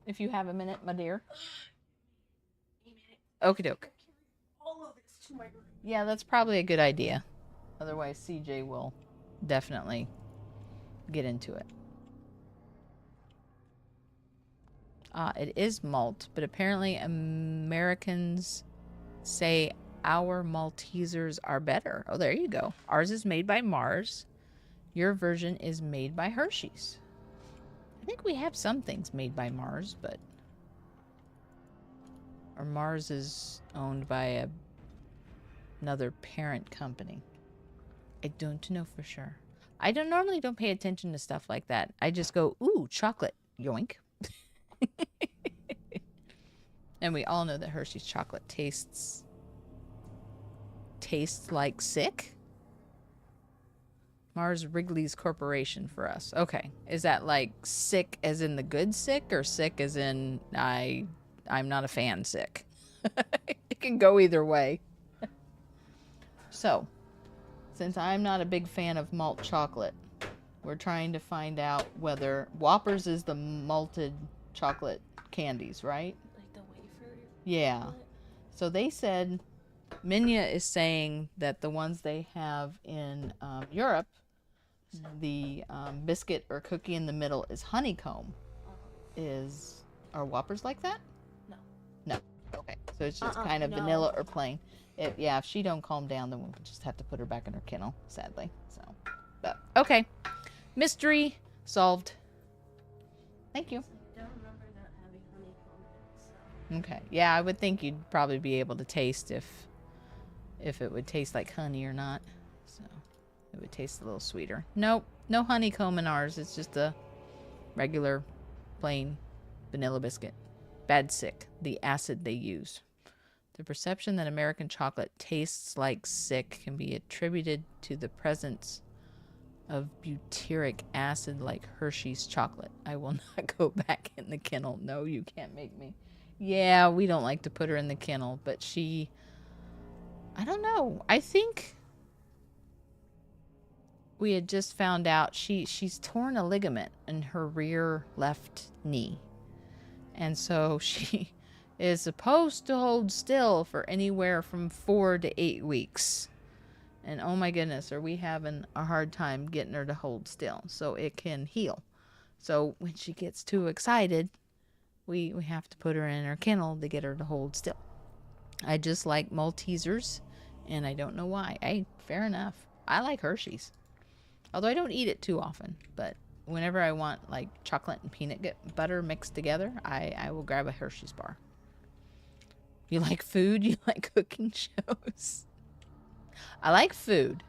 if you have a minute, my dear. Okie doke. Yeah, that's probably a good idea. Otherwise, CJ will definitely get into it. It is malt, but apparently Americans say our Maltesers are better. Oh, there you go. Ours is made by Mars. Your version is made by Hershey's. I think we have some things made by Mars, but... Or Mars is owned by another parent company. I don't know for sure. I normally don't pay attention to stuff like that. I just go, ooh, chocolate. Yoink. And we all know that Hershey's chocolate tastes like sick. Mars Wrigley's Corporation for us. Okay. Is that like sick as in the good sick, or sick as in I'm not a fan sick? It can go either way. So, since I'm not a big fan of malt chocolate, we're trying to find out whether Whoppers is the malted chocolate candies, right? Like the wafer? Yeah. So they said, Minya is saying that the ones they have in Europe, the biscuit or cookie in the middle is honeycomb. Are Whoppers like that? No. No. Okay. So it's just kind of vanilla or plain. If she don't calm down, then we'll just have to put her back in her kennel, sadly. So, but okay. Mystery solved. Thank you. I don't remember that having honeycomb in it, so. Okay. Yeah, I would think you'd probably be able to taste if it would taste like honey or not. So it would taste a little sweeter. Nope. No honeycomb in ours. It's just a regular plain vanilla biscuit. Bad sick. The acid they use. The perception that American chocolate tastes like sick can be attributed to the presence of butyric acid like Hershey's chocolate. I will not go back in the kennel. No, you can't make me. Yeah, we don't like to put her in the kennel, but I don't know. I think we had just found out she's torn a ligament in her rear left knee. And so she is supposed to hold still for anywhere from 4 to 8 weeks. And oh my goodness, are we having a hard time getting her to hold still so it can heal. So when she gets too excited, we have to put her in her kennel to get her to hold still. I just like Maltesers, and I don't know why. Fair enough. I like Hershey's. Although I don't eat it too often, but whenever I want like chocolate and peanut butter mixed together, I will grab a Hershey's bar. You like food? You like cooking shows? I like food.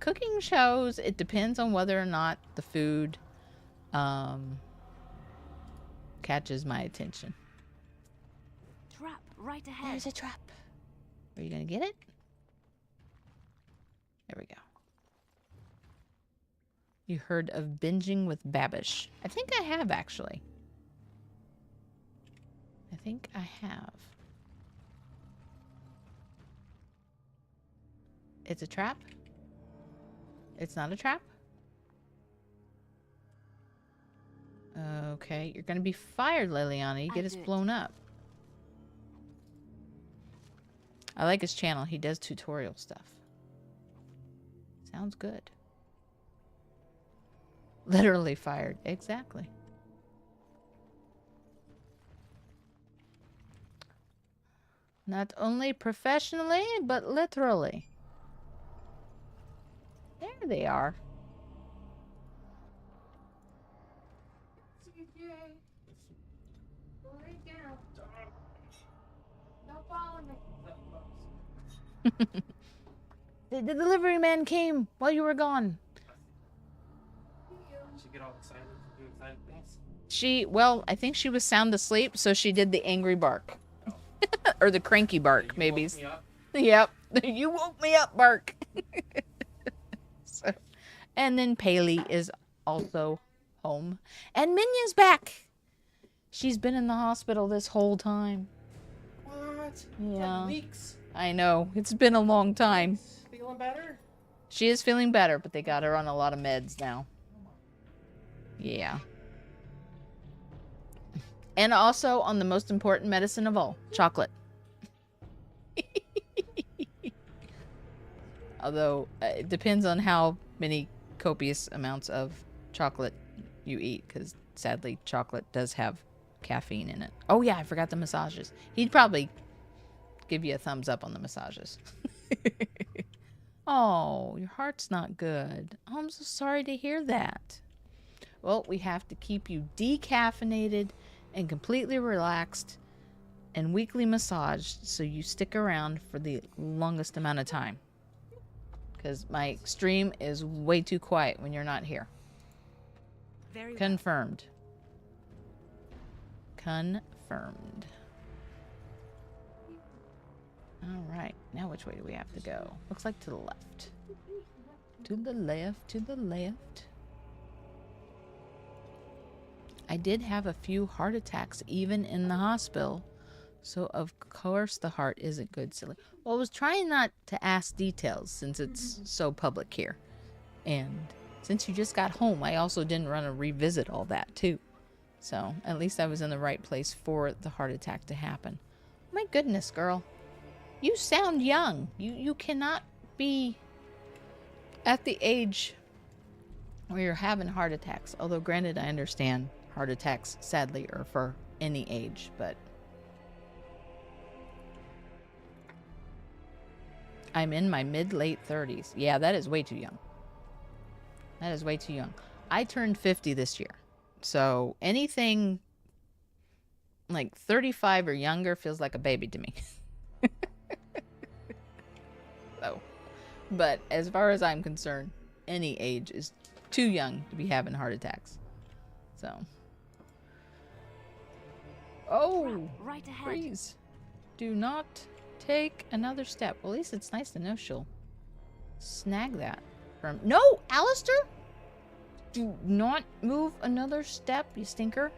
Cooking shows, it depends on whether or not the food catches my attention. Trap right ahead. There's a trap. Are you going to get it? There we go. You heard of binging with Babish. I think I have, actually. I think I have. It's a trap? It's not a trap? Okay, you're going to be fired, Liliana. You get us blown up. I like his channel. He does tutorial stuff. Sounds good. Literally fired. Exactly. Not only professionally, but literally. There they are. CJ, lay down. Don't follow me. The delivery man came while you were gone. Did she get all excited? Do excited things? Well, I think she was sound asleep, so she did the angry bark. Oh. Or the cranky bark, maybe. Woke me up? Yep. You woke me up, bark. So, and then Paley is also home. And Minya's back. She's been in the hospital this whole time. What? Yeah. Like weeks. I know. It's been a long time. Feeling better? She is feeling better, but they got her on a lot of meds now. Yeah. And also on the most important medicine of all, chocolate. Although, it depends on how many copious amounts of chocolate you eat, because sadly, chocolate does have caffeine in it. Oh yeah, I forgot the massages. He'd probably give you a thumbs up on the massages. Oh, your heart's not good. Oh, I'm so sorry to hear that. Well, we have to keep you decaffeinated and completely relaxed and weekly massaged so you stick around for the longest amount of time. Because my stream is way too quiet when you're not here. Very Confirmed. Confirmed. Alright, now which way do we have to go? Looks like to the left. To the left, to the left. I did have a few heart attacks even in the hospital. So of course the heart isn't good, silly. Well, I was trying not to ask details since it's so public here. And since you just got home, I also didn't want to revisit all that too. So at least I was in the right place for the heart attack to happen. My goodness, girl. You sound young. You cannot be at the age where you're having heart attacks. Although granted, I understand heart attacks sadly are for any age, but I'm in my mid-late 30s. Yeah, that is way too young. That is way too young. I turned 50 this year. So anything like 35 or younger feels like a baby to me. So, but as far as I'm concerned, any age is too young to be having heart attacks. So. Oh, right ahead. Please. Do not take another step. Well, at least it's nice to know she'll snag that from... No, Alistair! Do not move another step, you stinker.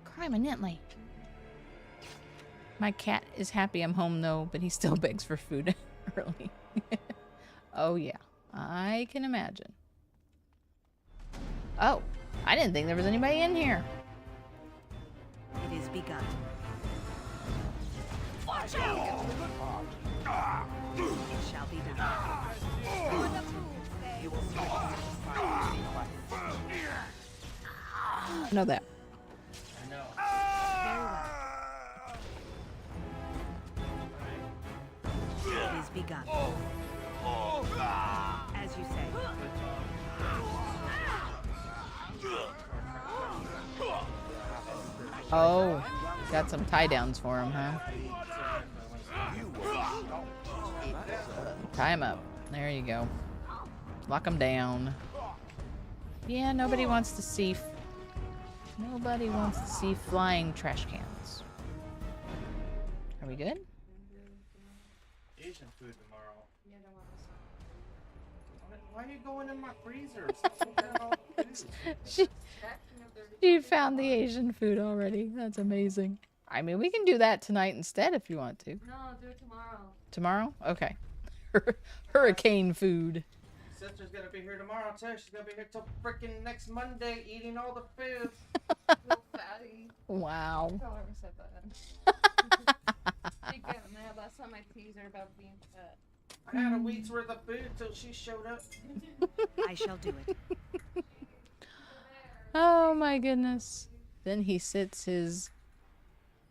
Crime eminently. My cat is happy I'm home, though, but he still begs for food early. Oh, yeah. I can imagine. Oh, I didn't think there was anybody in here. It is begun. Watch out! It shall be done. You will see I know that. I know. Very well. It is begun. As you say. Oh, got some tie downs for him, huh? Tie him up. There you go. Lock him down. Yeah, nobody wants to see... Nobody wants to see flying trash cans. Are we good? Asian food tomorrow. Why are you going in my freezer? She found the Asian food already. That's amazing. I mean, we can do that tonight instead if you want to. No, do it tomorrow. Tomorrow? Okay. Hurricane food. Sister's gonna be here tomorrow too. She's gonna be here till freaking next Monday eating all the food. Little fatty. Wow. Don't ever said that. She got mad last time I teased her about being fat. I had a week's worth of food till she showed up. I shall do it. Oh my goodness. Then he sits his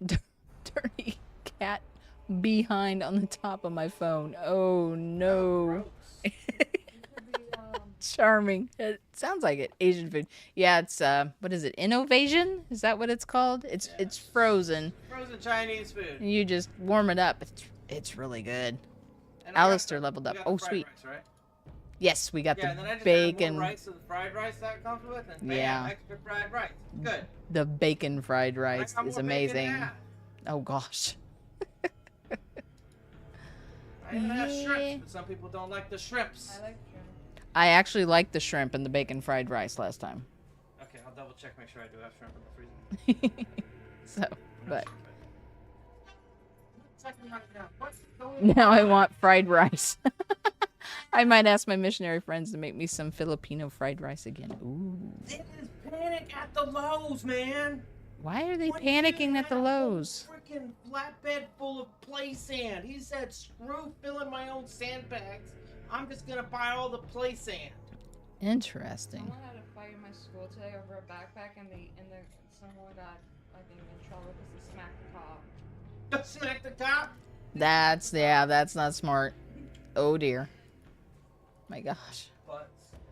dirty cat behind on the top of my phone. Oh no. Charming. It sounds like it. Asian food. Yeah, it's what is it? Innovation? Is that what it's called? It's frozen. Frozen Chinese food. You just warm it up. It's really good. And Alistair leveled up. Oh sweet. Rice, right? Yes, we got and the then I just bacon. add more rice to the fried rice that comes with, and bam, Yeah. extra fried rice. Good. The bacon fried rice got is more bacon amazing. than that. Oh gosh. I even have shrimps, but some people don't like the shrimps. I like shrimp. I actually liked the shrimp and the bacon fried rice last time. Okay, I'll double check, make sure I do have shrimp in the freezer. So, but What's going now on? I want fried rice. I might ask my missionary friends to make me some Filipino fried rice again. Ooh. This is Panic at the Lowe's, man. Why are they panicking at the Lowe's? Freaking flatbed full of play sand. He said, screw filling my own sandbags. I'm just gonna buy all the play sand. Interesting. Someone had a fight in my school today over a backpack, and someone got in trouble because they smacked the cop. Smack the cop? That's not smart. Oh dear. My gosh.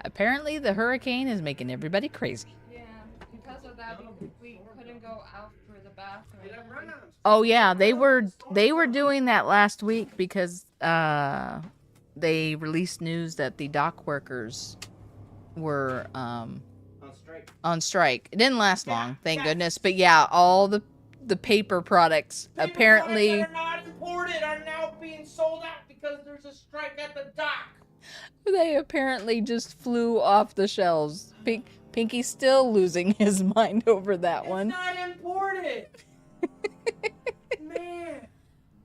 Apparently the hurricane is making everybody crazy. Yeah, because of that, we couldn't go out for the bathroom. Oh yeah, they were doing that last week because they released news that the dock workers were on strike. It didn't last long, thank goodness. But yeah, all the paper products apparently that are not imported are now being sold out because there's a strike at the dock. they apparently just flew off the shelves. Pinky's still losing his mind over that one. It's not imported. Man.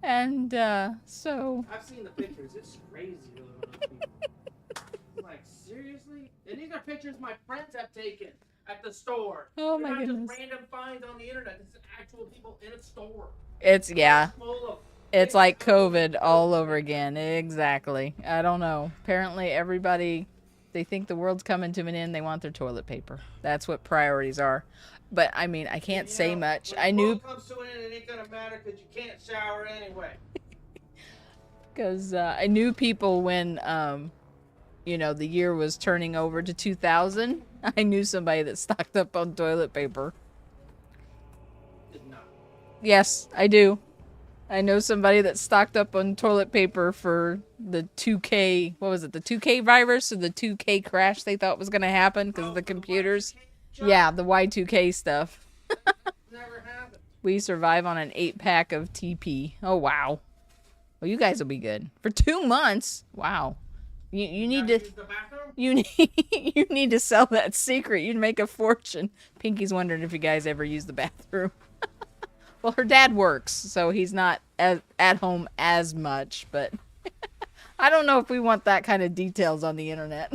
And so I've seen the pictures. It's crazy. Like, seriously? And these are pictures my friends have taken at the store. Oh, They're my not goodness. just random finds on the internet. This is actual people in a store. it's It's like COVID all over again. Exactly. I don't know. Apparently everybody, they think the world's coming to an end. They want their toilet paper. That's what priorities are. But I mean, I can't say much. I knew comes to an end, it ain't gonna matter because you can't shower anyway. because I knew people when, the year was turning over to 2000. I knew somebody that stocked up on toilet paper. Yes, I do. I know somebody that stocked up on toilet paper for the 2K, what was it, the 2K virus or the 2K crash they thought was going to happen because of the computers? Yeah, the Y2K stuff. Never happened. We survive on an 8-pack of TP. Oh, wow. Well, you guys will be good. For 2 months? Wow. You need to... You need to sell that secret. You'd make a fortune. Pinky's wondering if you guys ever use the bathroom. Well, her dad works, so he's not at home as much, but I don't know if we want that kind of details on the internet.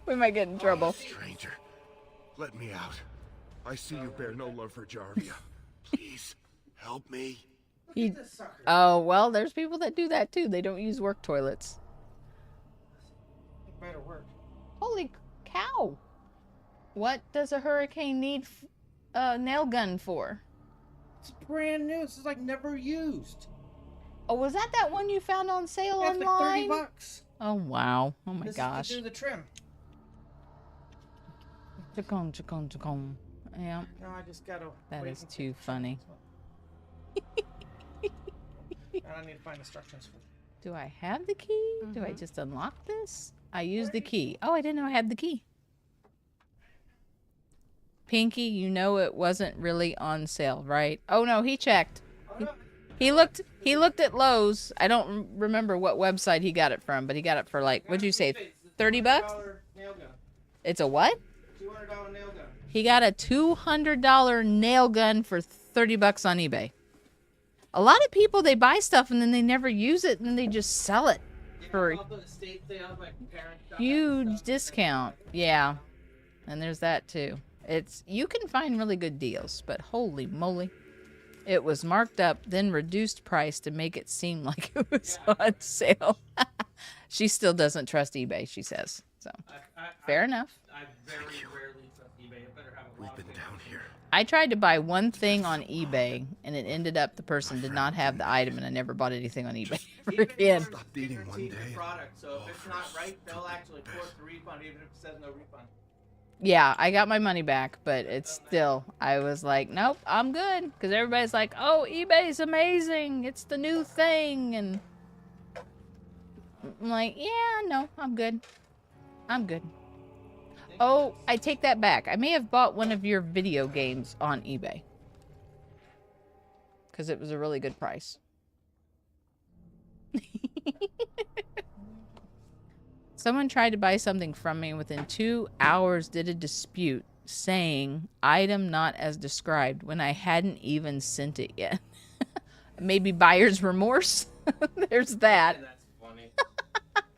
We might get in trouble. Stranger, let me out. I see you bear no love for Jarvia. Please, help me. Oh, well, there's people that do that too. They don't use work toilets. It better work. Holy cow. What does a hurricane need a nail gun for? It's brand new. This is like never used. Oh, was that one you found on sale online? Like $30. Oh, wow. Oh, my this gosh. Is to do the trim. Chacon. Yeah. No, I just gotta. That is too funny. I need to find instructions for. Do I have the key? Do I just unlock this? I used the key. Oh, I didn't know I had the key. Pinky, you know it wasn't really on sale, right? Oh no, he checked. He looked at Lowe's. I don't remember what website he got it from, but he got it for like, what'd you say, $30? Nail gun. It's a what? $200 nail gun. He got a $200 nail gun for $30 on eBay. A lot of people, they buy stuff and then they never use it and then they just sell it for huge discount. Yeah. And there's that too. You can find really good deals, but holy moly. It was marked up, then reduced price to make it seem like it was on sale. She still doesn't trust eBay, she says. So, fair enough. I very rarely trust eBay. It better have a lot of things. Down here. I tried to buy one thing on eBay, and it ended up the person did not have the item, and I never bought anything on eBay ever again. Stop eating one day. Product, so if it's not right, they'll actually force the refund, even if it says no refund. Yeah, I got my money back, but it's still, I was like, nope, I'm good. Because everybody's like, oh, eBay's amazing. It's the new thing. And I'm like, yeah, no, I'm good. I'm good. Oh, I take that back. I may have bought one of your video games on eBay. Because it was a really good price. Someone tried to buy something from me. Within 2 hours did a dispute saying item not as described when I hadn't even sent it yet. Maybe buyer's remorse. There's that. That's funny.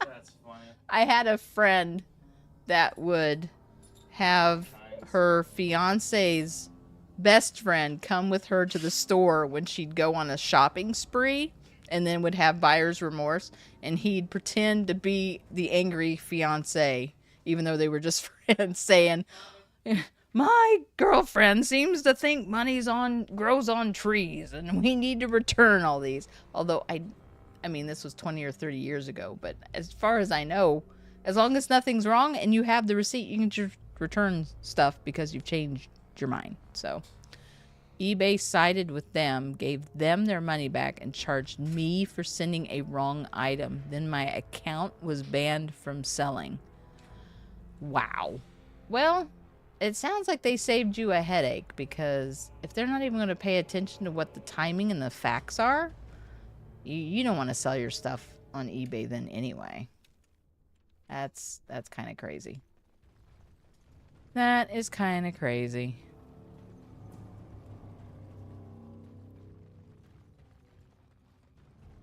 That's funny. I had a friend that would have her fiance's best friend come with her to the store when she'd go on a shopping spree and then would have buyer's remorse, and he'd pretend to be the angry fiance, even though they were just friends, saying, my girlfriend seems to think grows on trees and we need to return all these. Although I mean, this was 20 or 30 years ago, but as far as I know, as long as nothing's wrong and you have the receipt, you can just return stuff because you've changed your mind. So eBay sided with them, gave them their money back, and charged me for sending a wrong item. Then my account was banned from selling. Wow. Well, it sounds like they saved you a headache, because if they're not even going to pay attention to what the timing and the facts are, you don't want to sell your stuff on eBay then anyway. That's kind of crazy. That is kind of crazy.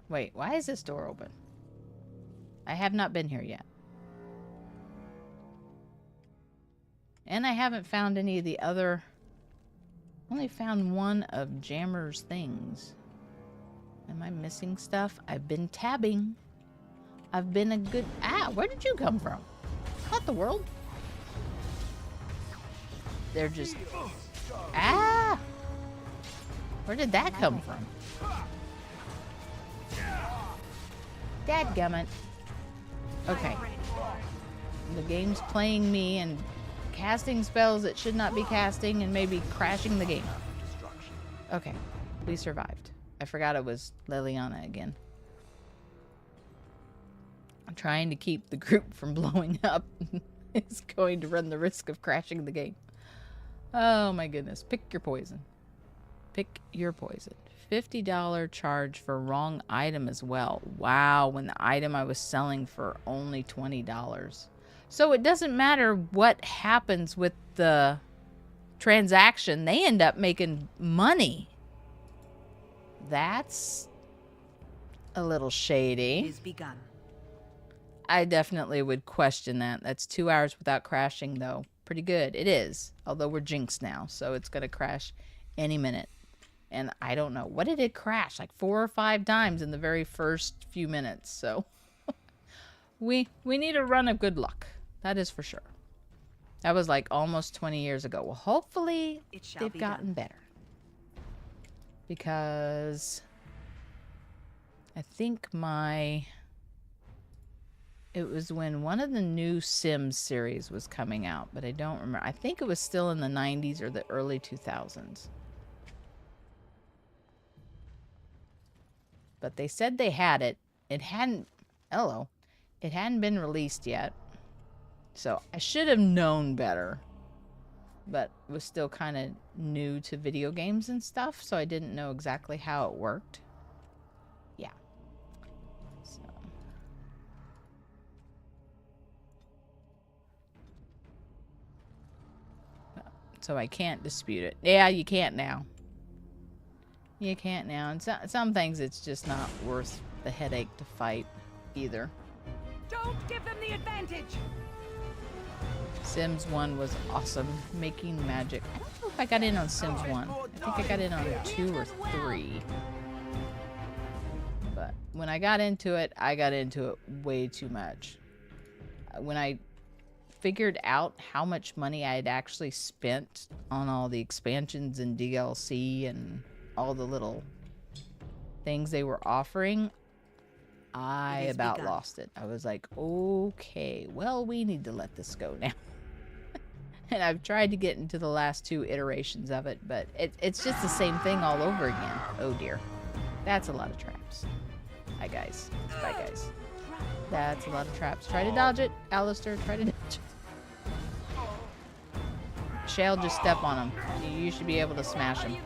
Wait, why is this door open? I have not been here yet. And I haven't found any of the other... Only found one of Jammer's things. Am I missing stuff? I've been tabbing. I've been a good... Ah, where did you come from? What the world? They're just... Ah! Where did that come from? Dadgummit. Okay. The game's playing me and casting spells it should not be casting and maybe crashing the game. Okay. We survived. I forgot it was Liliana again. I'm trying to keep the group from blowing up. It's going to run the risk of crashing the game. Oh my goodness. Pick your poison. Pick your poison. $50 charge for wrong item as well. Wow, when the item I was selling for only $20. So it doesn't matter what happens with the transaction. They end up making money. That's a little shady. It is begun. I definitely would question that. That's 2 hours without crashing, though. Pretty good. It is. Although we're jinxed now, so it's going to crash any minute. And I don't know. What did it crash? Like 4 or 5 times in the very first few minutes. So we need a run of good luck. That is for sure. That was like almost 20 years ago. Well, hopefully they've gotten better. Because I think it was when one of the new Sims series was coming out, but I don't remember. I think it was still in the 90s or the early 2000s. But they said they had it. It hadn't... Hello. It hadn't been released yet. So I should have known better. But was still kind of new to video games and stuff. So I didn't know exactly how it worked. Yeah. So I can't dispute it. Yeah, you can't now. You can't now. And some things it's just not worth the headache to fight either. Don't give them the advantage. Sims 1 was awesome. Making magic. I don't know if I got in on Sims 1. I think I got in on 2 or 3. But when I got into it way too much. When I figured out how much money I had actually spent on all the expansions and DLC and all the little things they were offering, I about lost it. I was like, okay, well, we need to let this go now. And I've tried to get into the last 2 iterations of it, but it's just the same thing all over again. Oh dear. That's a lot of traps. Hi guys. Bye guys. That's a lot of traps. Try to dodge it. Alistair, try to dodge it. Shale, just step on them. You should be able to smash them.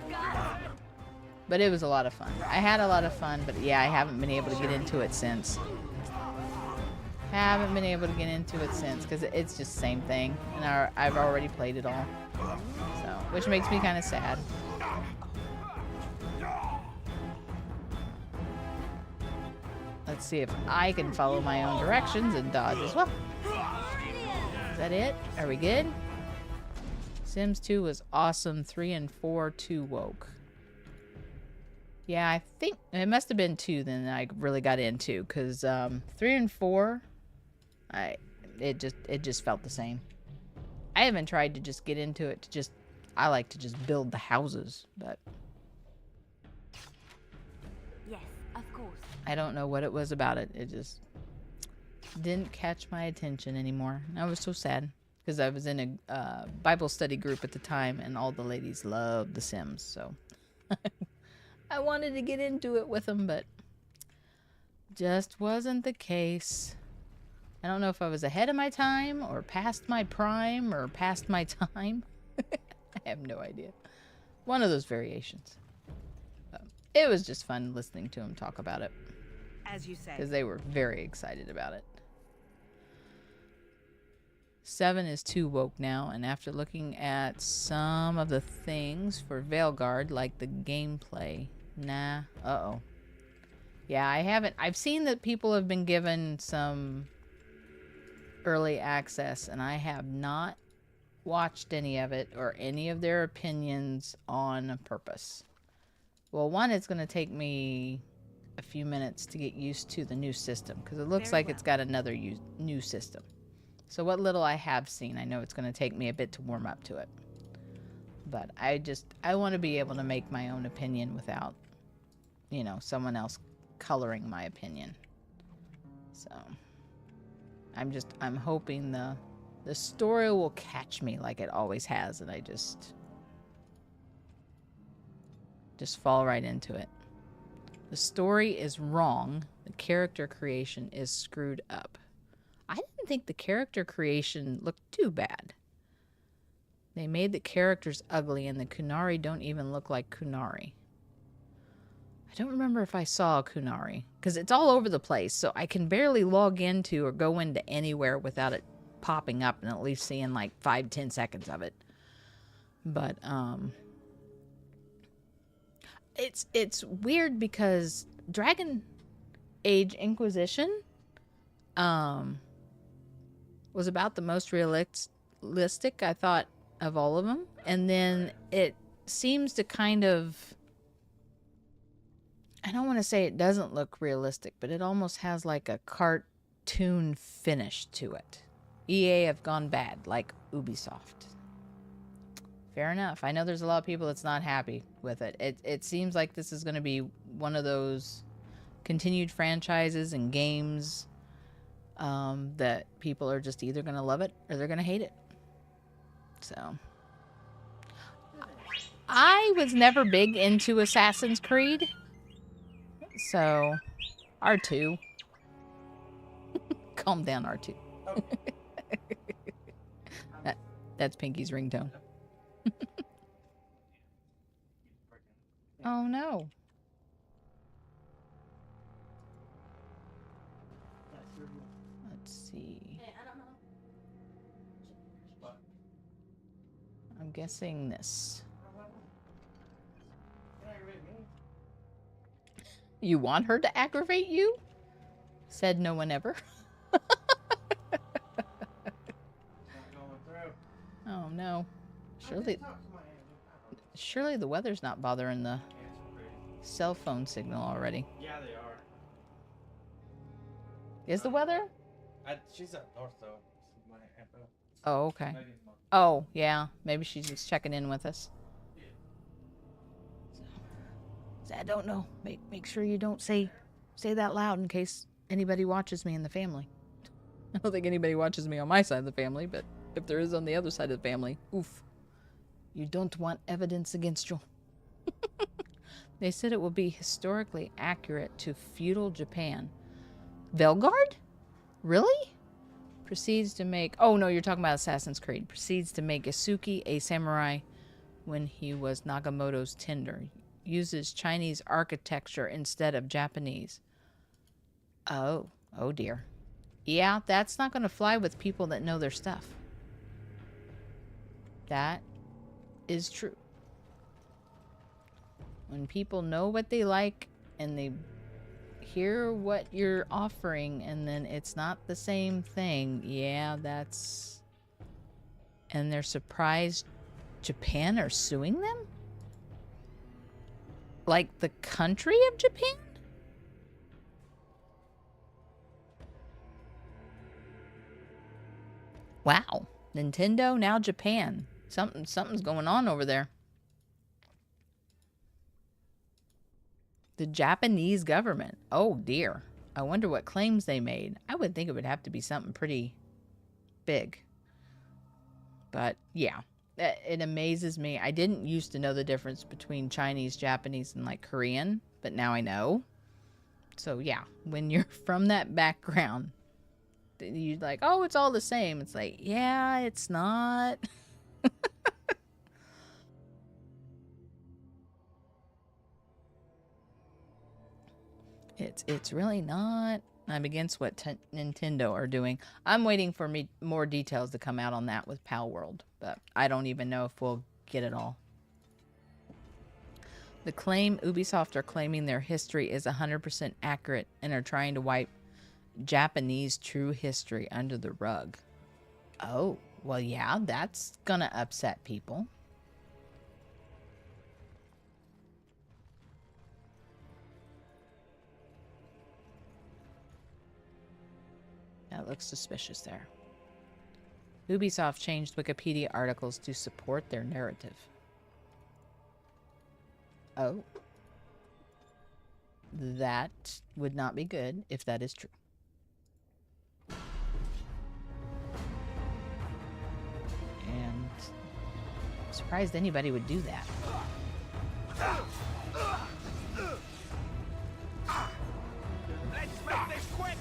But it was a lot of fun. I had a lot of fun, but yeah, I haven't been able to get into it since. Haven't been able to get into it since, because it's just the same thing. And I've already played it all. So, which makes me kind of sad. Let's see if I can follow my own directions and dodge as well. Is that it? Are we good? Sims 2 was awesome. 3 and 4 too woke. Yeah, I think it must have been 2 then I really got into, because 3 and 4, it just felt the same. I haven't tried to just get into it to just, I like to just build the houses, but Yes, of course. I don't know what it was about it. It just didn't catch my attention anymore. I was so sad because I was in a Bible study group at the time and all the ladies loved The Sims, so I wanted to get into it with them, but just wasn't the case. I don't know if I was ahead of my time or past my prime or past my time. I have no idea. One of those variations. It was just fun listening to them talk about it. As you say. Because they were very excited about it. 7 is too woke now, and after looking at some of the things for Veilguard, like the gameplay, nah, uh-oh. Yeah, I haven't, I've seen that people have been given some early access, and I have not watched any of it or any of their opinions on purpose. Well, one, it's going to take me a few minutes to get used to the new system, because it looks like it's got another new system. So what little I have seen, I know it's going to take me a bit to warm up to it. But I want to be able to make my own opinion without, you know, someone else coloring my opinion. So I'm hoping the story will catch me like it always has, and I just fall right into it. The story is wrong. The character creation is screwed up. I didn't think the character creation looked too bad. They made the characters ugly, and the Kunari don't even look like Kunari. I don't remember if I saw a Kunari, because it's all over the place, so I can barely log into or go into anywhere without it popping up and at least seeing like 5-10 seconds of it. But it's weird because Dragon Age Inquisition was about the most realistic, I thought, of all of them. And then it seems to kind of, I don't want to say it doesn't look realistic, but it almost has like a cartoon finish to it. EA have gone bad, like Ubisoft. Fair enough. I know there's a lot of people that's not happy with it. It seems like this is going to be one of those continued franchises and games that people are just either going to love it or they're going to hate it. So I was never big into Assassin's Creed. So R2. Calm down, R2. That's Pinky's ringtone. Oh no. Let's see. I'm guessing this. You want her to aggravate you? Said no one ever. Oh no. Surely the weather's not bothering the cell phone signal already. Yeah, they are. Is the weather? She's up north though. Oh, okay. Oh, yeah. Maybe she's just checking in with us. So, I don't know. Make sure you don't say that loud in case anybody watches me in the family. I don't think anybody watches me on my side of the family, but if there is on the other side of the family, oof. You don't want evidence against you. They said it will be historically accurate to feudal Japan. Veilguard? Really? Proceeds to make... Oh, no, you're talking about Assassin's Creed. Proceeds to make Yasuki a samurai when he was Nagamoto's tender. Uses Chinese architecture instead of Japanese. Oh dear. Yeah, that's not going to fly with people that know their stuff. That is true. When people know what they like and they hear what you're offering and then it's not the same thing, yeah, that's... And they're surprised Japan are suing them? Like the country of Japan? Wow. Nintendo, now Japan. Something's going on over there. The Japanese government. Oh dear. I wonder what claims they made. I would think it would have to be something pretty big. But yeah, it amazes me. I didn't used to know the difference between Chinese, Japanese, and like Korean, but now I know. So yeah, when you're from that background, you're like, oh, it's all the same. It's like, yeah, it's not. It's really not. I'm against what Nintendo are doing. I'm waiting for more details to come out on that with Pal World, but I don't even know if we'll get it all. The claim Ubisoft are claiming their history is 100% accurate and are trying to wipe Japanese true history under the rug. Oh, well, yeah, that's gonna upset people. That looks suspicious there. Ubisoft changed Wikipedia articles to support their narrative. Oh. That would not be good if that is true. And I'm surprised anybody would do that. Let's make this quick!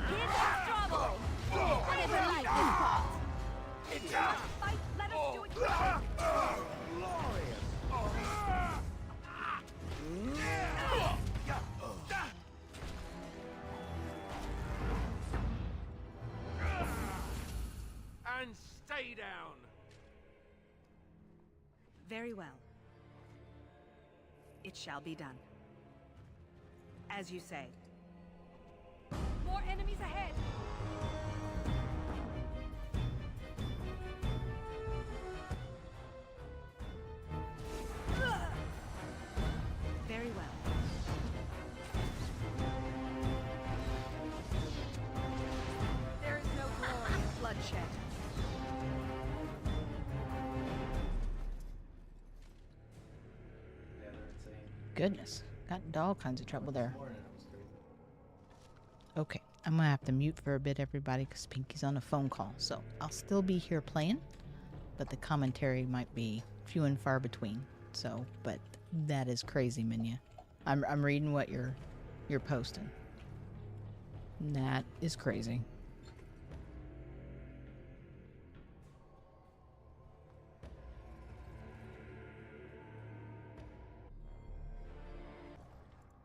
Here's trouble! I never liked this part. Fight, let us do it quickly. And stay down! Very well. It shall be done. As you say. More enemies ahead! Very well. There is no glory in bloodshed. Goodness, got into all kinds of trouble there. Okay, I'm gonna have to mute for a bit, everybody, because Pinky's on a phone call. So I'll still be here playing, but the commentary might be few and far between. So, but that is crazy, Minya. I'm reading what you're posting. That is crazy.